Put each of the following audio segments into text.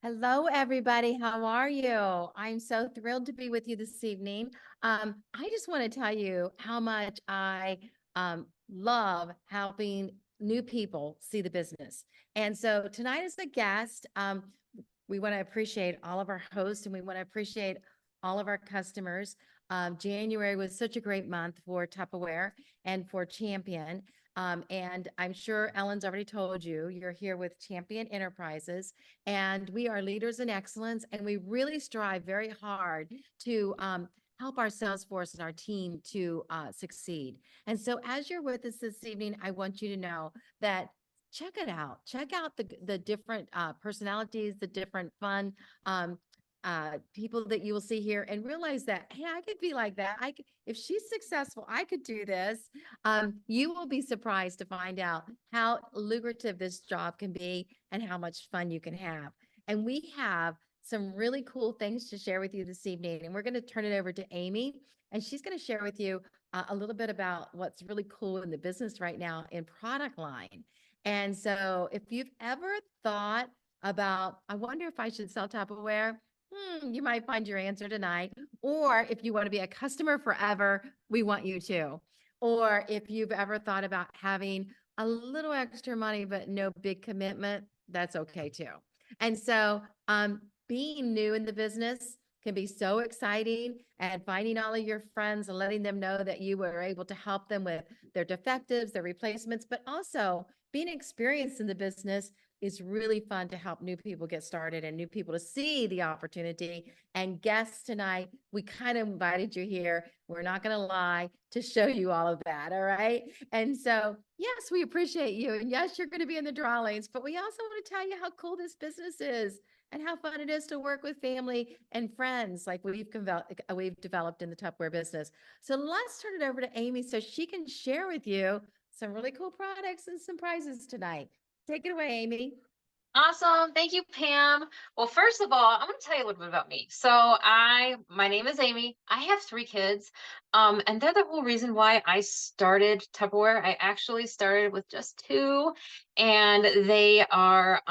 Hello, everybody. How are you? I'm so thrilled to be with you this evening. I just want to tell you how much I love helping new people see the business. And so tonight, as a guest, we want to appreciate all of our hosts and we want to appreciate all of our customers. January was such a great month for Tupperware and for Champion. And I'm sure Ellen's already told you, you're here with Champion Enterprises, and we are leaders in excellence, and we really strive very hard to help our sales force and our team to succeed. And so as you're with us this evening, I want you to know that check it out. Check out the different personalities, the different fun people that you will see here, and realize that, hey, I could be like that. If she's successful, I could do this. You will be surprised to find out how lucrative this job can be and how much fun you can have. And we have some really cool things to share with you this evening. And we're going to turn it over to Amy, and she's going to share with you a little bit about what's really cool in the business right now in product line. And so if you've ever thought about, I wonder if I should sell Tupperware, you might find your answer tonight. Or if you want to be a customer forever, we want you to. Or if you've ever thought about having a little extra money, but no big commitment, that's okay too. And so being new in the business can be so exciting, and finding all of your friends and letting them know that you were able to help them with their defectives, their replacements, but also being experienced in the business is really fun to help new people get started and new people to see the opportunity. And guests tonight, we kind of invited you here. We're not going to lie, to show you all of that. All right. And so, yes, we appreciate you. And yes, you're going to be in the draw lanes, but we also want to tell you how cool this business is and how fun it is to work with family and friends like we've developed in the Tupperware business. So let's turn it over to Amy so she can share with you some really cool products and some prizes tonight. Take it away, Amy. Awesome. Thank you, Pam. Well, first of all, I'm going to tell you a little bit about me. So my name is Amy. I have 3 kids. And they're the whole reason why I started Tupperware. I actually started with just 2, and they are,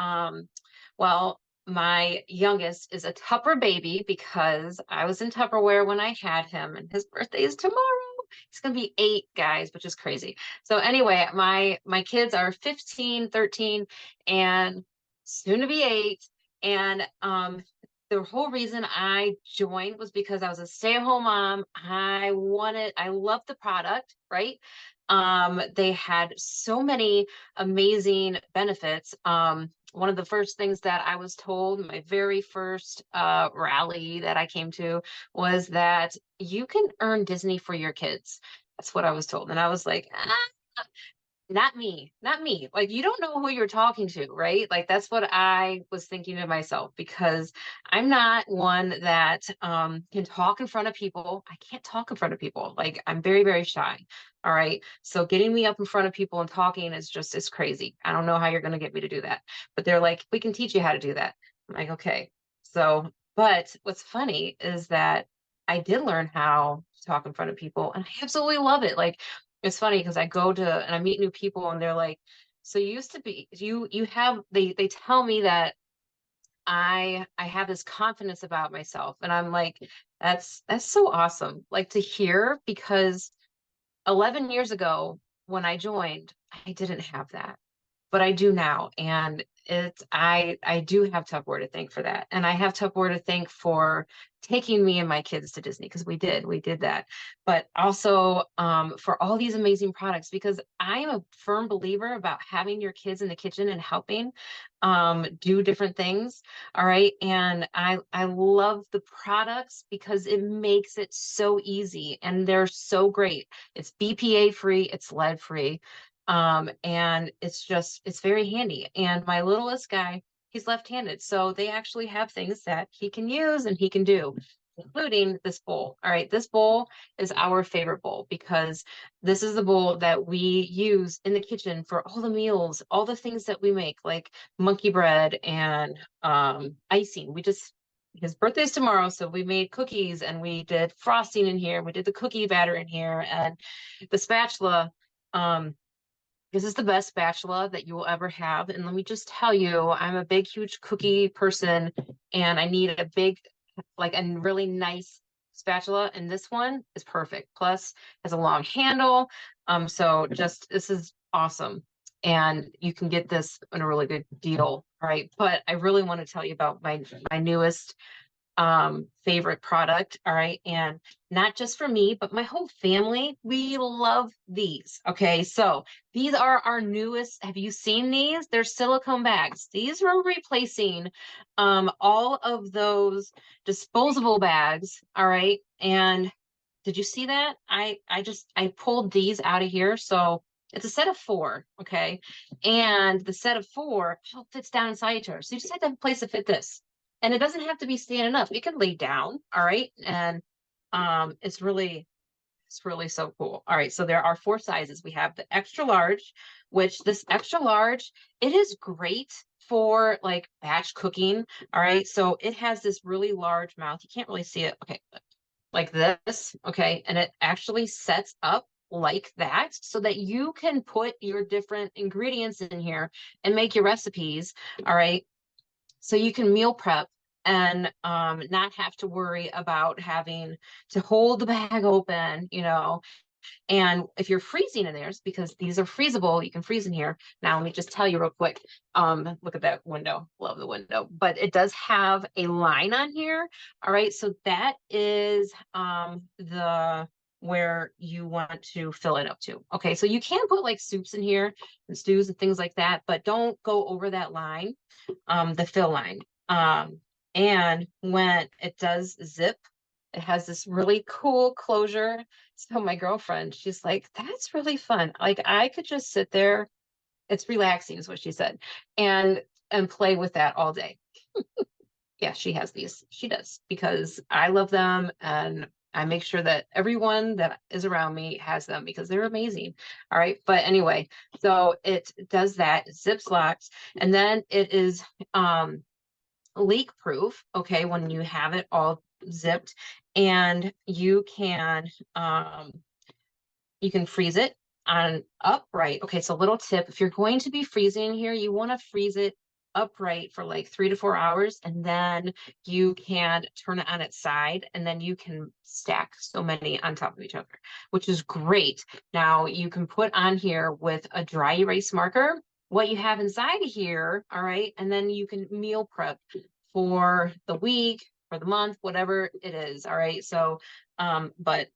well, my youngest is a Tupper baby because I was in Tupperware when I had him, and his birthday is tomorrow. He's going to be 8, guys, which is crazy. So anyway, my kids are 15, 13, and soon to be 8. And the whole reason I joined was because I was a stay-at-home mom. I loved the product, right? They had so many amazing benefits. One of the first things that I was told, my very first rally that I came to, was that you can earn Disney for your kids. That's what I was told. And I was like, not me, not me. Like, you don't know who you're talking to, right? Like, that's what I was thinking to myself, because I'm not one that can talk in front of people. I can't talk in front of people. Like, I'm very, very shy. All right. So getting me up in front of people and talking is crazy. I don't know how you're going to get me to do that. But they're like, we can teach you how to do that. I'm like, okay. So, but what's funny is that I did learn how to talk in front of people, and I absolutely love it. Like, it's funny because I go to and I meet new people, and they're like, so you used to be, you have, they tell me that I have this confidence about myself. And I'm like, that's so awesome. Like, to hear, because 11 years ago when I joined, I didn't have that, but I do now. And I do have Tupperware to thank for that. And I have Tupperware to thank for taking me and my kids to Disney, because we did that. But also for all these amazing products, because I am a firm believer about having your kids in the kitchen and helping do different things. All right. And I love the products because it makes it so easy, and they're so great. It's BPA free, it's lead free. And it's very handy. And my littlest guy, he's left-handed, so they actually have things that he can use and he can do, including this bowl. All right, this bowl is our favorite bowl, because this is the bowl that we use in the kitchen for all the meals, all the things that we make, like monkey bread and icing. His birthday's tomorrow, so we made cookies, and we did frosting in here. We did the cookie batter in here, and the spatula. This is the best spatula that you will ever have. And let me just tell you, I'm a big, huge cookie person, and I need a big, like a really nice spatula. And this one is perfect. Plus, has a long handle. So just this is awesome. And you can get this in a really good deal, right? But I really want to tell you about my newest favorite product. All right. And not just for me, but my whole family, we love these. Okay. So these are our newest. Have you seen these? They're silicone bags. These are replacing all of those disposable bags. All right. And did you see that? I pulled these out of here. So it's a set of 4, okay? And the set of 4 fits down inside her. So you just have to have a place to fit this. And it doesn't have to be standing up. You can lay down, all right? And it's really so cool. All right, so there are 4 sizes. We have the extra large, which this extra large, it is great for like batch cooking. All right, so it has this really large mouth. You can't really see it. Okay, like this, okay? And it actually sets up like that so that you can put your different ingredients in here and make your recipes, all right? So you can meal prep and not have to worry about having to hold the bag open, you know, and if you're freezing in theirs, because these are freezable, you can freeze in here. Now, let me just tell you real quick. Look at that window. Love the window. But it does have a line on here. All right. So that is the where you want to fill it up to. Okay. So you can put like soups in here and stews and things like that, but don't go over that line, the fill line. And when it does zip, it has this really cool closure. So my girlfriend, she's like, that's really fun. Like I could just sit there. It's relaxing, is what she said, and play with that all day. Yeah, she has these. She does because I love them, and I make sure that everyone that is around me has them because they're amazing. All right. But anyway, so it does that, it zips locks, and then it is leak proof, okay, when you have it all zipped, and you can freeze it on upright. Okay, so little tip, if you're going to be freezing here, you want to freeze it upright for like 3 to 4 hours, and then you can turn it on its side, and then you can stack so many on top of each other, which is great. Now you can put on here with a dry erase marker what you have inside of here, all right, and then you can meal prep for the week, for the month, whatever it is, all right. So but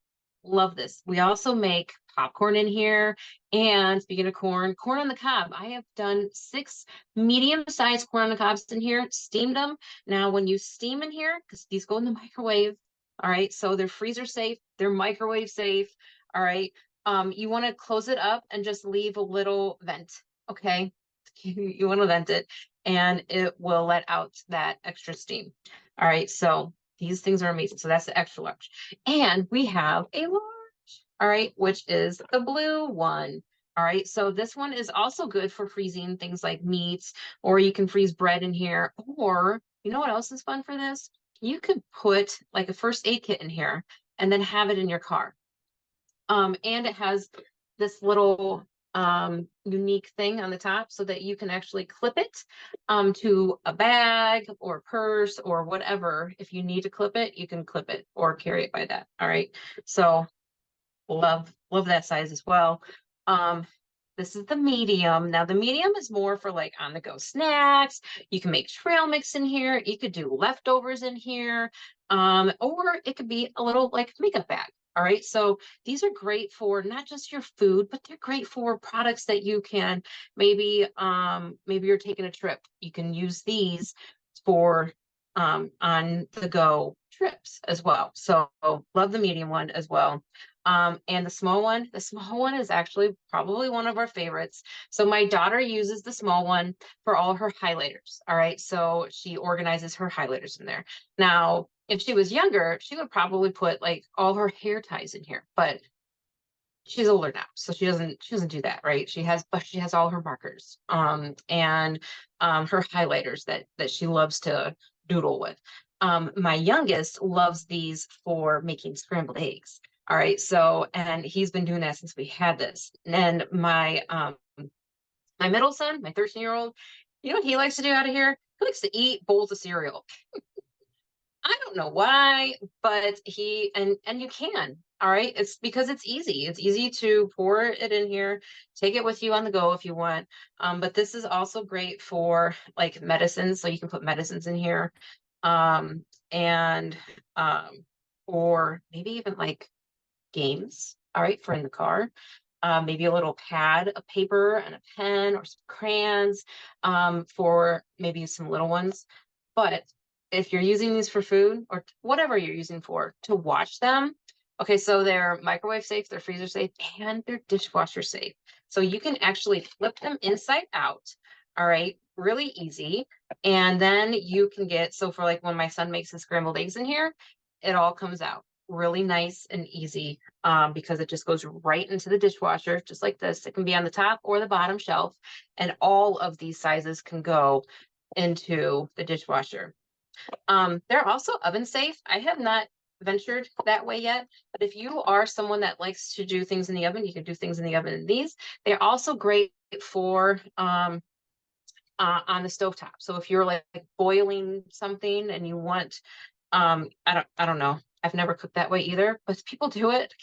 love this. We also make popcorn in here. And speaking of corn, corn on the cob. I have done 6 medium-sized corn on the cobs in here, steamed them. Now, when you steam in here, because these go in the microwave, all right, so they're freezer safe, they're microwave safe, all right. You want to close it up and just leave a little vent, okay? You want to vent it, and it will let out that extra steam. All right, so these things are amazing. So that's the extra large. And we have a large, all right, which is the blue one. All right, so this one is also good for freezing things like meats, or you can freeze bread in here. Or you know what else is fun for this? You could put like a first aid kit in here and then have it in your car. And it has this little unique thing on the top so that you can actually clip it to a bag or purse or whatever. If you need to clip it, you can clip it or carry it by that. All right. So love that size as well. This is the medium. Now the medium is more for like on the go snacks. You can make trail mix in here. You could do leftovers in here. Or it could be a little like makeup bag. All right. So these are great for not just your food, but they're great for products that you can maybe you're taking a trip. You can use these for on the go trips as well. So love the medium one as well. And the small one is actually probably one of our favorites. So my daughter uses the small one for all her highlighters. All right. So she organizes her highlighters in there. Now, if she was younger, she would probably put like all her hair ties in here, but she's older now, so she doesn't do that, right? But she has all her markers, and her highlighters that she loves to doodle with. My youngest loves these for making scrambled eggs. All right, so and he's been doing that since we had this. And my My middle son, my 13-year-old, you know what he likes to do out of here? He likes to eat bowls of cereal. I don't know why, but and you can. All right. It's because it's easy. It's easy to pour it in here, take it with you on the go if you want. But this is also great for like medicines. So you can put medicines in here. And or maybe even like games. All right, for in the car. Maybe a little pad of paper and a pen or some crayons for maybe some little ones. But if you're using these for food or whatever you're using for to watch them, okay, so they're microwave safe, they're freezer safe, and they're dishwasher safe. So you can actually flip them inside out. All right, really easy. And then you can get, so for like when my son makes his scrambled eggs in here, it all comes out really nice and easy because it just goes right into the dishwasher, just like this. It can be on the top or the bottom shelf, and all of these sizes can go into the dishwasher. They're also oven safe. I have not ventured that way yet, but if you are someone that likes to do things in the oven, you can do things in the oven in these. They're also great for on the stovetop. So if you're like boiling something and you want, I don't know. I've never cooked that way either, but people do it.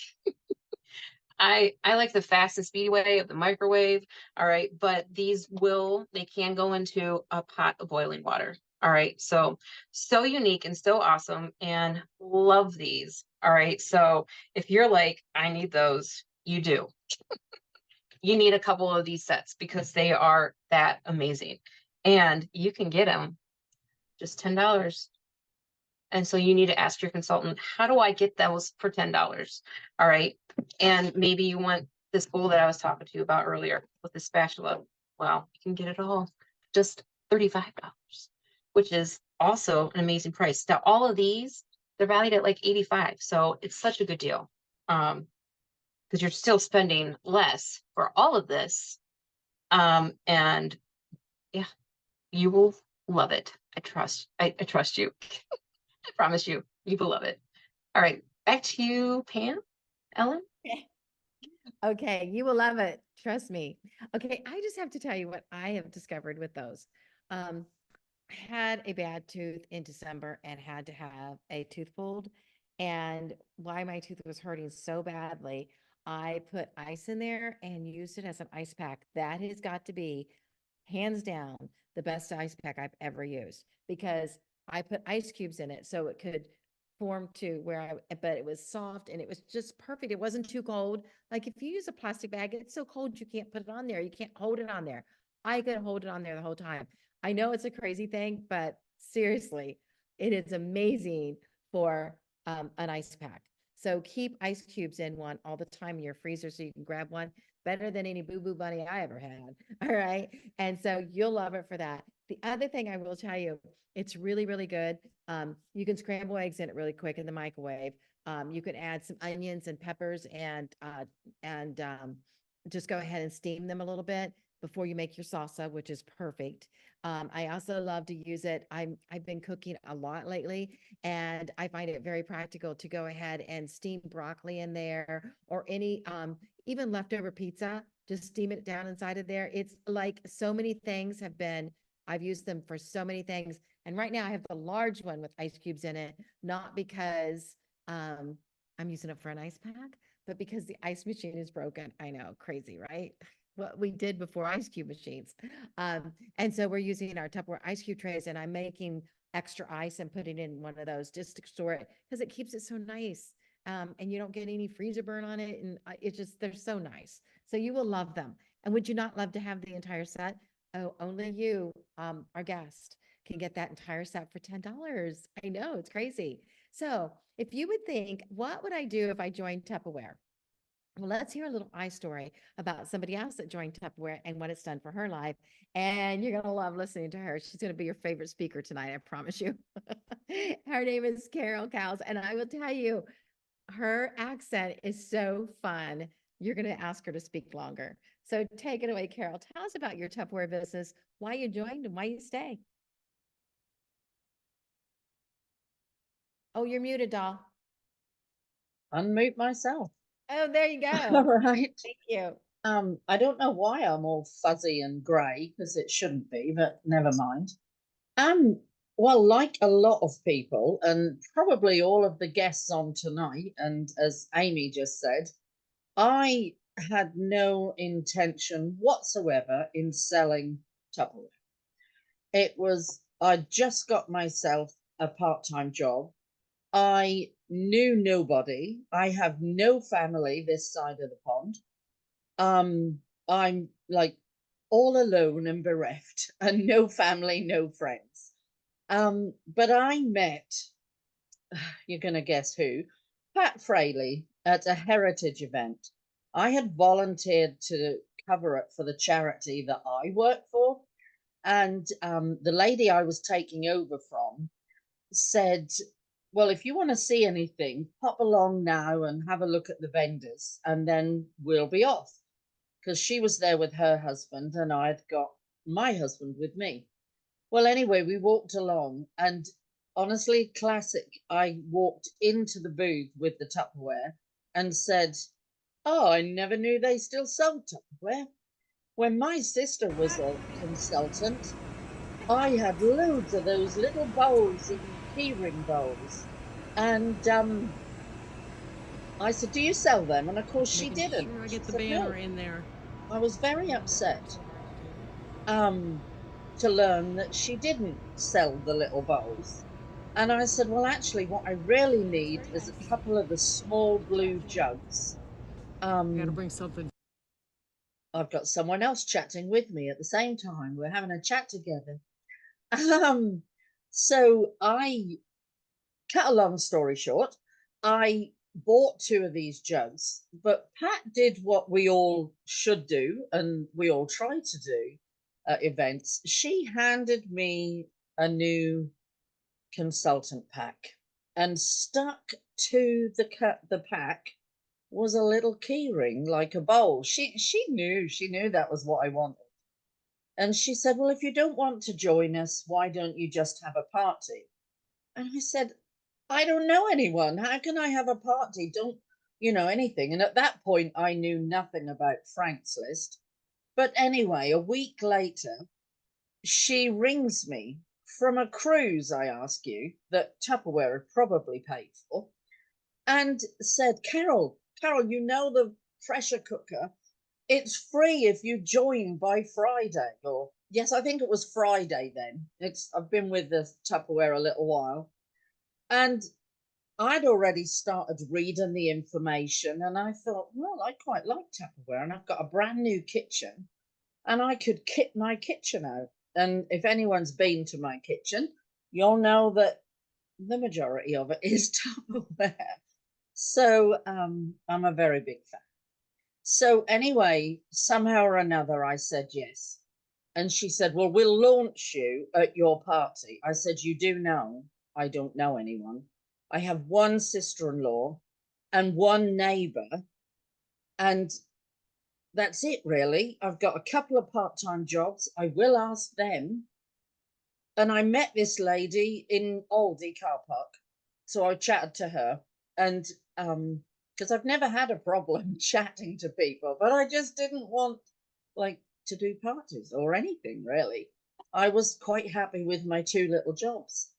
I like the fast and speedy way of the microwave. All right, but they can go into a pot of boiling water. All right, so unique and so awesome, and love these. All right, so if you're like, I need those, you do. You need a couple of these sets because they are that amazing, and you can get them just $10. And so you need to ask your consultant, how do I get those for $10? All right. And maybe you want this bowl that I was talking to you about earlier with the spatula. Well, you can get it all just $35, which is also an amazing price. Now, all of these, they're valued at like 85. So it's such a good deal. Because you're still spending less for all of this. And yeah, you will love it. I trust you. I promise you, you will love it. All right, back to you, Pam, Ellen. Okay, you will love it. Trust me. Okay, I just have to tell you what I have discovered with those. Um, I had a bad tooth in December and had to have a tooth pulled. And why my tooth was hurting so badly, I put ice in there and used it as an ice pack. That has got to be hands down the best ice pack I've ever used because I put ice cubes in it so it could form to where but it was soft and it was just perfect. It wasn't too cold. Like if you use a plastic bag, it's so cold you can't put it on there. You can't hold it on there. I could hold it on there the whole time. I know it's a crazy thing, but seriously, it is amazing for an ice pack. So keep ice cubes in one all the time in your freezer so you can grab one. Better than any Boo Boo Bunny I ever had. All right. And so you'll love it for that. The other thing I will tell you, it's really, really good. You can scramble eggs in it really quick in the microwave. You can add some onions and peppers and just go ahead and steam them a little bit before you make your salsa, which is perfect. I also love to use it. I've been cooking a lot lately, and I find it very practical to go ahead and steam broccoli in there or any even leftover pizza. Just steam it down inside of there. It's like so many things have been. I've used them for so many things, and right now I have the large one with ice cubes in it, not because um, I'm using it for an ice pack, but because the ice machine is broken. I know, crazy, right? What we did before ice cube machines. And so we're using our Tupperware ice cube trays, and I'm making extra ice and putting in one of those just to store it because it keeps it so nice. And you don't get any freezer burn on it. And it's just, they're so nice. So you will love them. And would you not love to have the entire set? Oh, only you, our guest, can get that entire set for $10. I know, it's crazy. So if you would think, what would I do if I joined Tupperware? Well, let's hear a little eye story about somebody else that joined Tupperware and what it's done for her life. And you're going to love listening to her. She's going to be your favorite speaker tonight, I promise you. Her name is Carol Cowles. And I will tell you, her accent is so fun. You're going to ask her to speak longer. So take it away, Carol. Tell us about your Tupperware business, why you joined and why you stay. Oh, you're muted, doll. Unmute myself. Oh, there you All go. right. Thank you. I don't know why I'm all fuzzy and grey because it shouldn't be, but never mind. Um, well, like a lot of people, and probably all of the guests on tonight, and as Amy just said, I had no intention whatsoever in selling Tupperware. It was, I just got myself a part-time job. I knew nobody. I have no family this side of the pond. I'm like all alone and bereft, and no family, no friends. But I met, you're going to guess who, Pat Fraley at a heritage event. I had volunteered to cover it for the charity that I work for. And the lady I was taking over from said, well, if you want to see anything, pop along now and have a look at the vendors, and then we'll be off. Because she was there with her husband, and I'd got my husband with me. Well, anyway, we walked along, and honestly, classic. I walked into the booth with the Tupperware and said, oh, I never knew they still sold Tupperware. When my sister was a consultant, I had loads of those little bowls and keyring bowls. And I said, do you sell them? And of course she Making didn't. sure I She get the said, banner no. in there. I was very upset to learn that she didn't sell the little bowls. And I said, well, actually, what I really need is a couple of the small blue jugs. Gotta bring something. I've got someone else chatting with me at the same time. We're having a chat together. Um, so I cut a long story short, I bought two of these jugs, but Pat did what we all should do and we all try to do at events. She handed me a new consultant pack, and stuck to the pack was a little keyring like a bowl. She knew that was what I wanted. And she said, well, if you don't want to join us, why don't you just have a party? And I said, I don't know anyone. How can I have a party? Don't you know anything? And at that point, I knew nothing about Frank's List. But anyway, a week later, she rings me from a cruise, I ask you, that Tupperware had probably paid for, and said, Carol, you know the pressure cooker? It's free if you join by Friday. Or, yes, I think it was Friday then. I've been with the Tupperware a little while. And I'd already started reading the information, and I thought, well, I quite like Tupperware, and I've got a brand new kitchen, and I could kit my kitchen out. And if anyone's been to my kitchen, you'll know that the majority of it is Tupperware. So I'm a very big fan. So anyway, somehow or another, I said yes. And she said, well, we'll launch you at your party. I said, you do know I don't know anyone. I have one sister-in-law and one neighbor, and that's it really. I've got a couple of part-time jobs. I will ask them. And I met this lady in Aldi car park. So I chatted to her, and because I've never had a problem chatting to people, but I just didn't want like to do parties or anything really. I was quite happy with my two little jobs.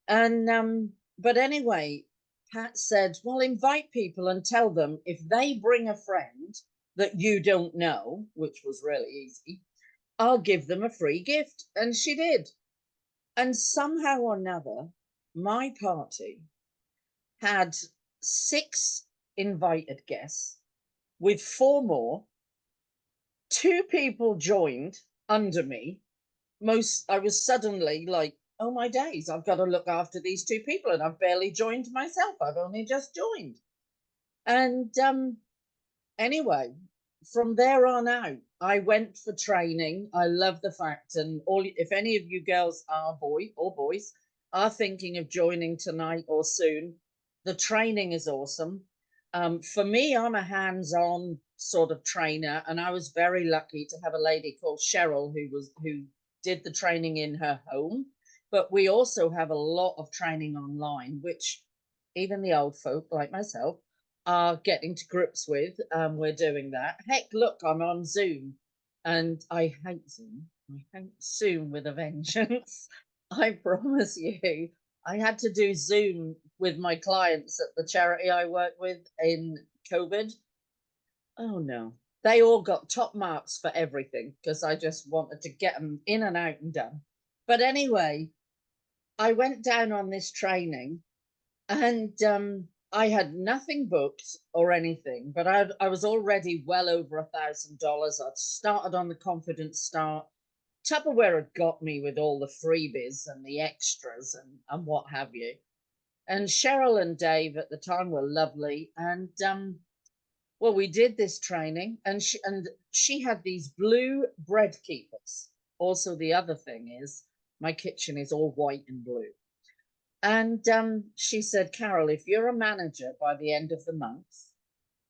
And but anyway, Pat said, well, invite people and tell them if they bring a friend that you don't know, which was really easy, I'll give them a free gift. And she did. And somehow or another, my party had 6 invited guests with 4 more. 2 people joined under me. I was suddenly like, oh my days, I've got to look after these 2 people, and I've barely joined myself. I've only just joined. And anyway, from there on out, I went for training. I love the fact, and if any of you girls are boys are thinking of joining tonight or soon, the training is awesome. For me, I'm a hands-on sort of trainer, and I was very lucky to have a lady called Cheryl who did the training in her home. But we also have a lot of training online, which even the old folk like myself are getting to grips with. We're doing that. Heck, look, I'm on Zoom, and I hate Zoom. I hate Zoom with a vengeance. I promise you. I had to do Zoom with my clients at the charity I work with in COVID. Oh no. They all got top marks for everything because I just wanted to get them in and out and done. But anyway, I went down on this training, and I had nothing booked or anything, but I was already well over $1,000. I'd started on the Confident Start. Tupperware had got me with all the freebies and the extras and what have you. And Cheryl and Dave at the time were lovely. And well, we did this training, and she had these blue bread keepers. Also, the other thing is my kitchen is all white and blue. And she said, Carol, if you're a manager by the end of the month,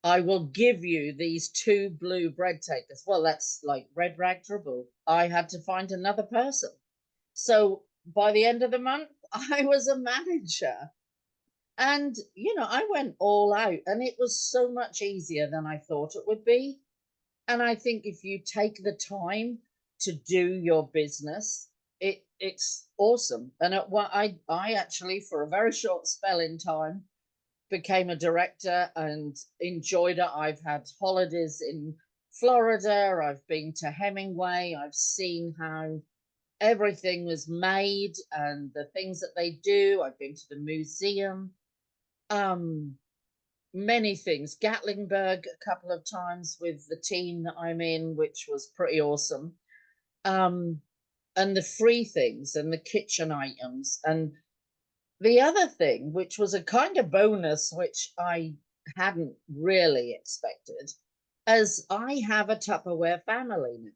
I will give you these 2 blue bread takers. Well, that's like red rag trouble. I had to find another person. So by the end of the month, I was a manager. And, I went all out, and it was so much easier than I thought it would be. And I think if you take the time to do your business, it's awesome. And I actually, for a very short spell in time, became a director and enjoyed it. I've had holidays in Florida. I've been to Hemingway. I've seen how everything was made and the things that they do. I've been to the museum. Many things. Gatlinburg a couple of times with the team that I'm in, which was pretty awesome. And the free things and the kitchen items. And the other thing, which was a kind of bonus, which I hadn't really expected, as I have a Tupperware family now.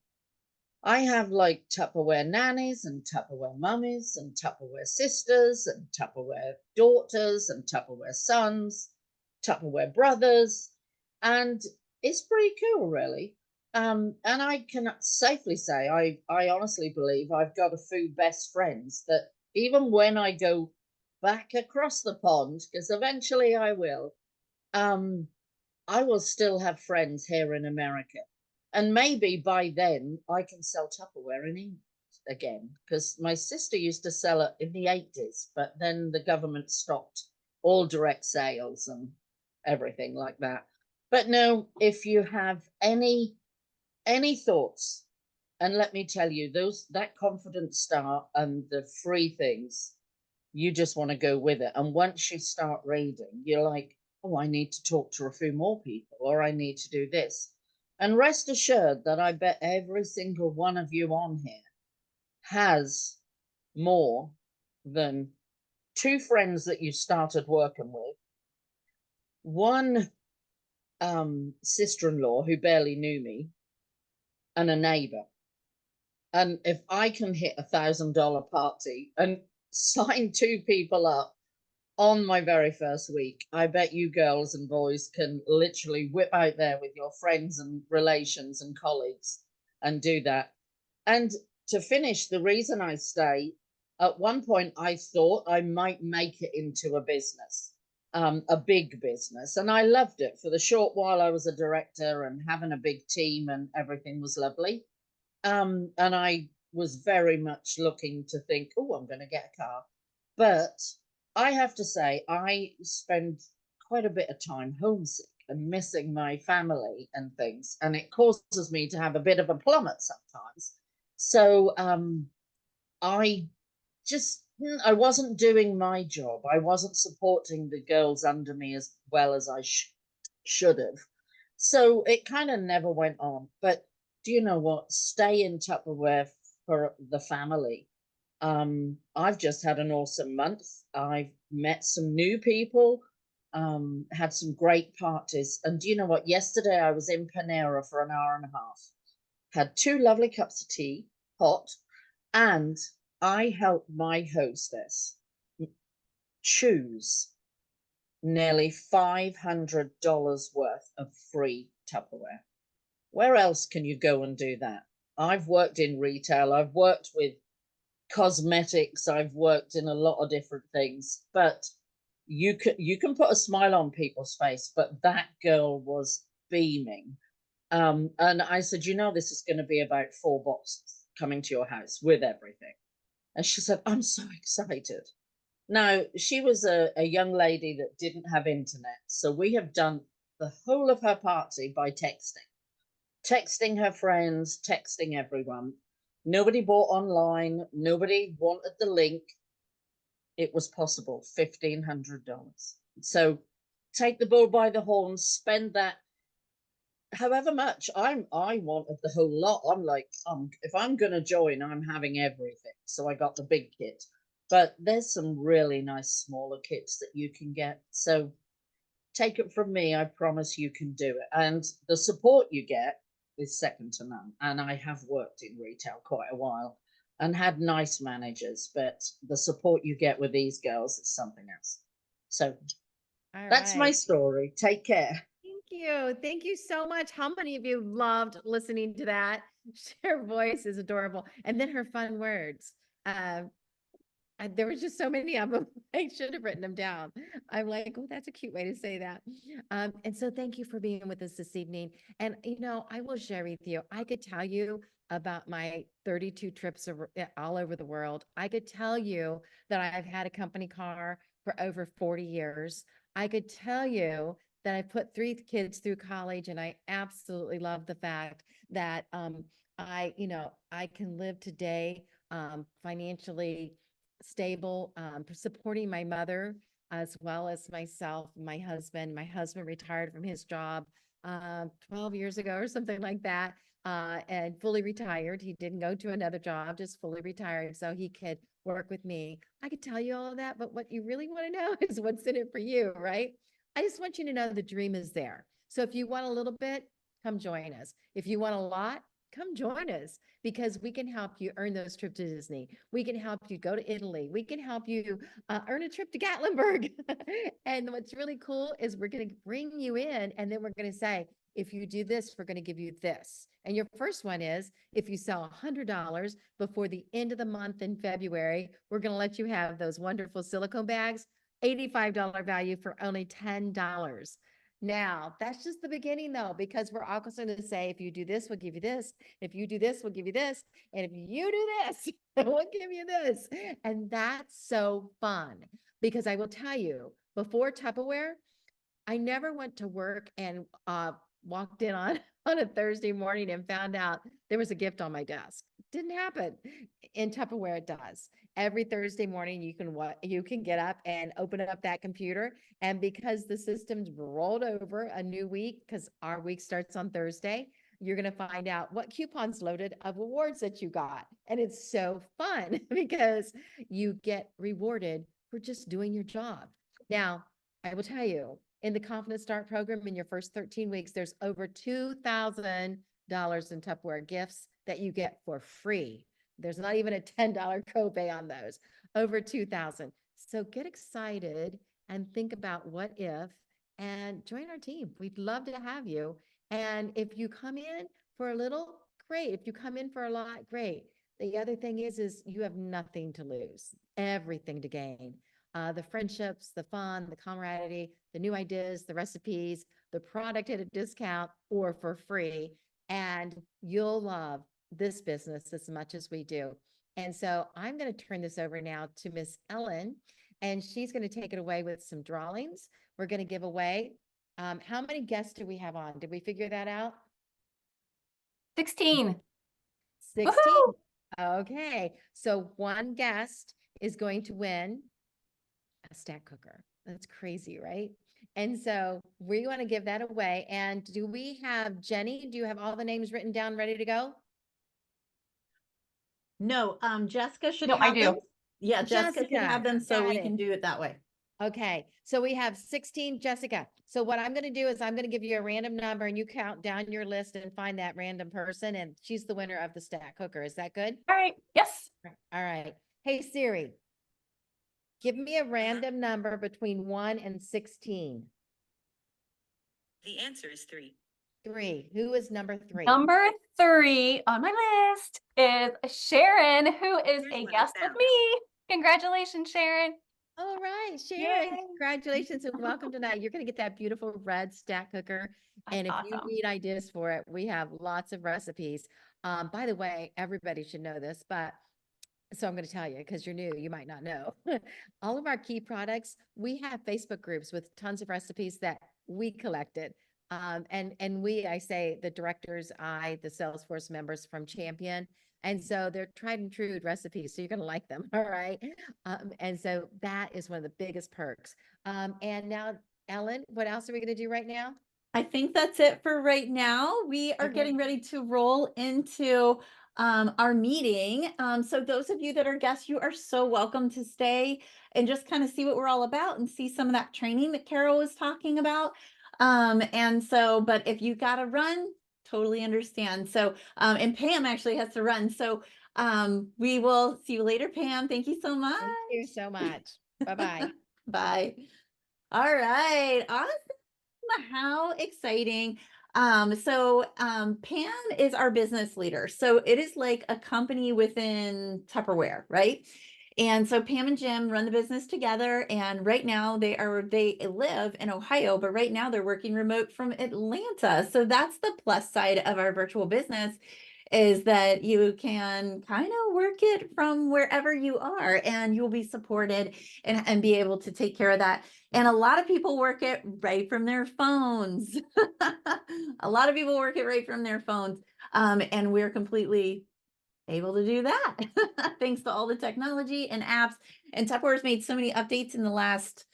I have like Tupperware nannies and Tupperware mummies and Tupperware sisters and Tupperware daughters and Tupperware sons, Tupperware brothers, and it's pretty cool, really. And I can safely say, I honestly believe I've got a few best friends that even when I go back across the pond, because eventually I will still have friends here in America. And maybe by then I can sell Tupperware in England again, because my sister used to sell it in the 80s, but then the government stopped all direct sales and everything like that. But no, if you have any thoughts, and let me tell you, that Confident Start and the free things, you just want to go with it. And once you start reading, you're like, oh, I need to talk to a few more people, or I need to do this. And rest assured that I bet every single one of you on here has more than 2 friends that you started working with, 1 sister-in-law who barely knew me, and a neighbor. And if I can hit $1,000 party and sign 2 people up on my very first week, I bet you girls and boys can literally whip out there with your friends and relations and colleagues and do that. And to finish, the reason I stay, at one point I thought I might make it into a business, a big business. And I loved it. For the short while I was a director and having a big team and everything was lovely. And I was very much looking to think, oh, I'm going to get a car. But I have to say, I spend quite a bit of time homesick and missing my family and things. And it causes me to have a bit of a plummet sometimes. So I wasn't doing my job. I wasn't supporting the girls under me as well as I should have. So it kind of never went on. But do you know what? Stay in Tupperware for the family. I've just had an awesome month. I've met some new people, had some great parties. And do you know what? Yesterday I was in Panera for an hour and a half, had 2 lovely cups of tea, hot, and I helped my hostess choose nearly $500 worth of free Tupperware. Where else can you go and do that? I've worked in retail. I've worked with cosmetics. I've worked in a lot of different things, but you can put a smile on people's face, but that girl was beaming. And I said, you know, this is going to be about 4 boxes coming to your house with everything. And she said, I'm so excited. Now, she was a young lady that didn't have internet. So we have done the whole of her party by texting her friends, texting everyone. Nobody bought online. Nobody wanted the link. It was possible, $1,500. So take the bull by the horns, spend that however much. I wanted the whole lot. I'm like, if I'm gonna join, I'm having everything. So I got the big kit. But there's some really nice smaller kits that you can get. So take it from me, I promise you can do it. And the support you get is second to none. And I have worked in retail quite a while and had nice managers, but the support you get with these girls is something else. So that's my right. story. Take care. Thank you. Thank you so much. How many of you loved listening to that? Her voice is adorable. And then her fun words. There was just so many of them. I should have written them down. I'm like, oh, that's a cute way to say that. And so thank you for being with us this evening. And, you know, I will share with you, I could tell you about my 32 trips all over the world. I could tell you that I've had a company car for over 40 years. I could tell you that I put 3 kids through college, and I absolutely love the fact that I can live today financially stable, supporting my mother as well as myself, my husband. My husband retired from his job 12 years ago or something like that, and fully retired. He didn't go to another job, just fully retired so he could work with me. I could tell you all of that, but what you really want to know is what's in it for you, right? I just want you to know the dream is there. So if you want a little bit, come join us. If you want a lot, come join us, because we can help you earn those trips to Disney. We can help you go to Italy. We can help you earn a trip to Gatlinburg. And what's really cool is we're going to bring you in, and then we're going to say, if you do this, we're going to give you this. And your first one is, if you sell $100 before the end of the month in February, we're going to let you have those wonderful silicone bags, $85 value for only $10. Now, that's just the beginning though, because we're also going to say, if you do this, we'll give you this. If you do this, we'll give you this. And if you do this, we'll give you this. And that's so fun, because I will tell you, before Tupperware, I never went to work and walked in on, on a Thursday morning and found out there was a gift on my desk. Didn't happen. In Tupperware, it does. Every Thursday morning, you can get up and open up that computer. And because the system's rolled over a new week, because our week starts on Thursday, you're going to find out what coupons loaded of awards that you got. And it's so fun because you get rewarded for just doing your job. Now, I will tell you, in the Confident Start program, in your first 13 weeks, there's over $2,000 in Tupperware gifts that you get for free. There's not even a $10 copay on those, over 2,000. So get excited and think about what if, and join our team. We'd love to have you. And if you come in for a little, great. If you come in for a lot, great. The other thing is you have nothing to lose, everything to gain. The friendships, the fun, the camaraderie, the new ideas, the recipes, the product at a discount or for free. And you'll love this business as much as we do. And so I'm going to turn this over now to Miss Ellen, and she's going to take it away with some drawings. We're going to give away. How many guests do we have on? Did we figure that out? 16. 16. Woohoo! Okay. So one guest is going to win a stack cooker. That's crazy, right? And so we want to give that away. And do we have Jenny? Do you have all the names written down, ready to go? No, Jessica should No, I have do. them. Yeah, Jessica should Jessica, have them, so got we it. can do it that way. Okay, so we have 16, Jessica. So what I'm going to do is I'm going to give you a random number, and you count down your list and find that random person, and she's the winner of the stack cooker. Is that good? All right. Yes. All right. Hey, Siri, give me a random number between 1 and 16. The answer is 3. 3. Who is number 3? Number 3 on my list is Sharon, who is Here's a what I guest with found. me. Congratulations, Sharon. All right, Sharon, Yay. congratulations and welcome tonight. You're going to get that beautiful red stack cooker. That's And if you awesome. need ideas for it, we have lots of recipes. By the way, everybody should know this, but so I'm going to tell you because you're new, you might not know. All of our key products, we have Facebook groups with tons of recipes that we collected. And I say the directors, the Salesforce members from Champion. And so they're tried and true recipes. So you're going to like them. All right. And so that is one of the biggest perks. And now, Ellen, what else are we going to do right now? I think that's it for right now. We are Okay. getting ready to roll into our meeting. So those of you that are guests, you are so welcome to stay and just kind of see what we're all about and see some of that training that Carol was talking about. But if you got to run, totally understand. So, and Pam actually has to run. So we will see you later, Pam. Thank you so much. Thank you so much. Bye-bye. Bye. All right. Awesome. How exciting. Pam is our business leader. So it is like a company within Tupperware, right? And so Pam and Jim run the business together. And right now they live in Ohio, but right now they're working remote from Atlanta. So that's the plus side of our virtual business, is that you can kind of work it from wherever you are and you'll be supported and be able to take care of that. And a lot of people work it right from their phones. A lot of people work it right from their phones. And we're completely able to do that thanks to all the technology and apps. And Tupperware's made so many updates in the last,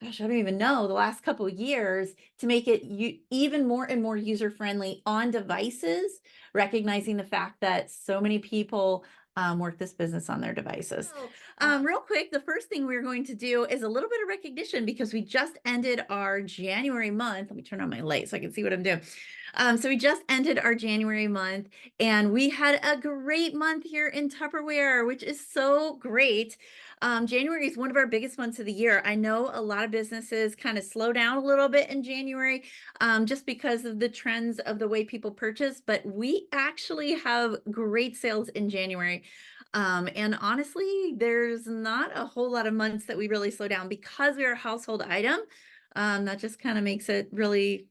gosh, I don't even know, the last couple of years to make it even more and more user-friendly on devices, recognizing the fact that so many people work this business on their devices. Real quick, the first thing we're going to do is a little bit of recognition because we just ended our January month. Let me turn on my light so I can see what I'm doing. So we just ended our January month and we had a great month here in Tupperware, which is so great. January is one of our biggest months of the year. I know a lot of businesses kind of slow down a little bit in January just because of the trends of the way people purchase, but we actually have great sales in January. And honestly, there's not a whole lot of months that we really slow down because we are a household item. That just kind of makes it really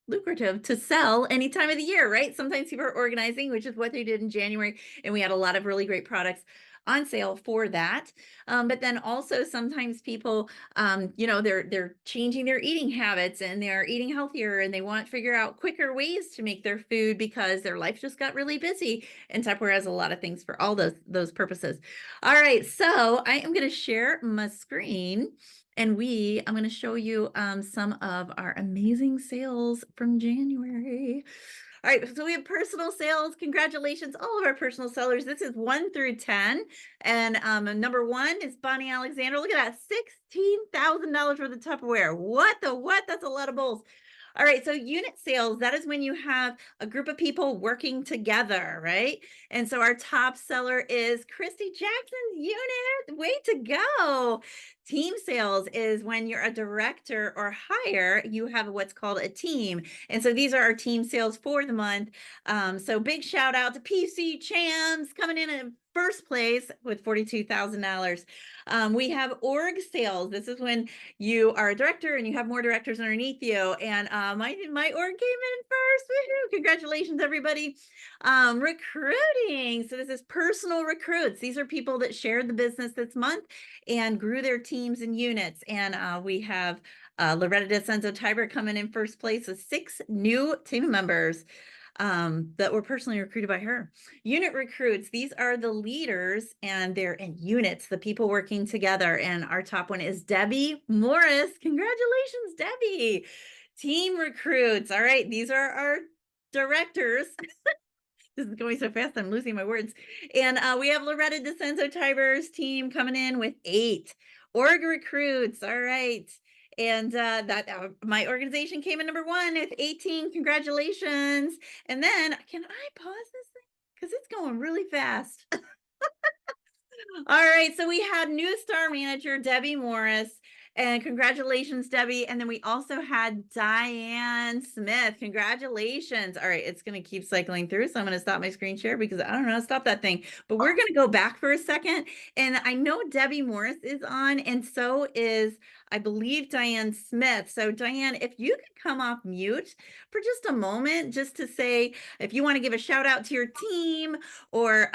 lucrative to sell any time of the year, right? Sometimes people are organizing, which is what they did in January, and we had a lot of really great products on sale for that. But then also sometimes people, they're changing their eating habits and they're eating healthier and they want to figure out quicker ways to make their food because their life just got really busy. And Tupperware has a lot of things for all those purposes. All right, so I am going to share my screen. And I'm going to show you some of our amazing sales from January. All right, so we have personal sales. Congratulations, all of our personal sellers. This is 1 through 10. And number 1 is Bonnie Alexander. Look at that, $16,000 worth of Tupperware. What? That's a lot of bowls. All right, so unit sales, that is when you have a group of people working together, right? And so our top seller is Christy Jackson's unit. Way to go. Team sales is when you're a director or higher, you have what's called a team. And so these are our team sales for the month. So big shout out to PC Chams coming in first place with $42,000. We have org sales. This is when you are a director and you have more directors underneath you. And my org came in first. Woo-hoo. Congratulations, everybody. Recruiting. So this is personal recruits. These are people that shared the business this month and grew their teams and units. And we have Loretta DeCenzo-Tiber coming in first place with 6 new team members that were personally recruited by her. Unit recruits, these are the leaders and they're in units, the people working together. And our top one is Debbie Morris. Congratulations, Debbie. Team recruits. All right, these are our directors. This is going so fast, I'm losing my words. And we have Loretta DeCenzo-Tiber's team coming in with 8. Org recruits, all right. And my organization came in number 1 with 18. Congratulations. And then, can I pause this thing? Because it's going really fast. All right, so we had new star manager Debbie Morris. And congratulations, Debbie. And then we also had Diane Smith. Congratulations. All right, it's going to keep cycling through. So I'm going to stop my screen share because I don't know how to stop that thing. But we're going to go back for a second. And I know Debbie Morris is on, and so is, I believe, Diane Smith. So Diane, if you could come off mute for just a moment, just to say, if you want to give a shout out to your team or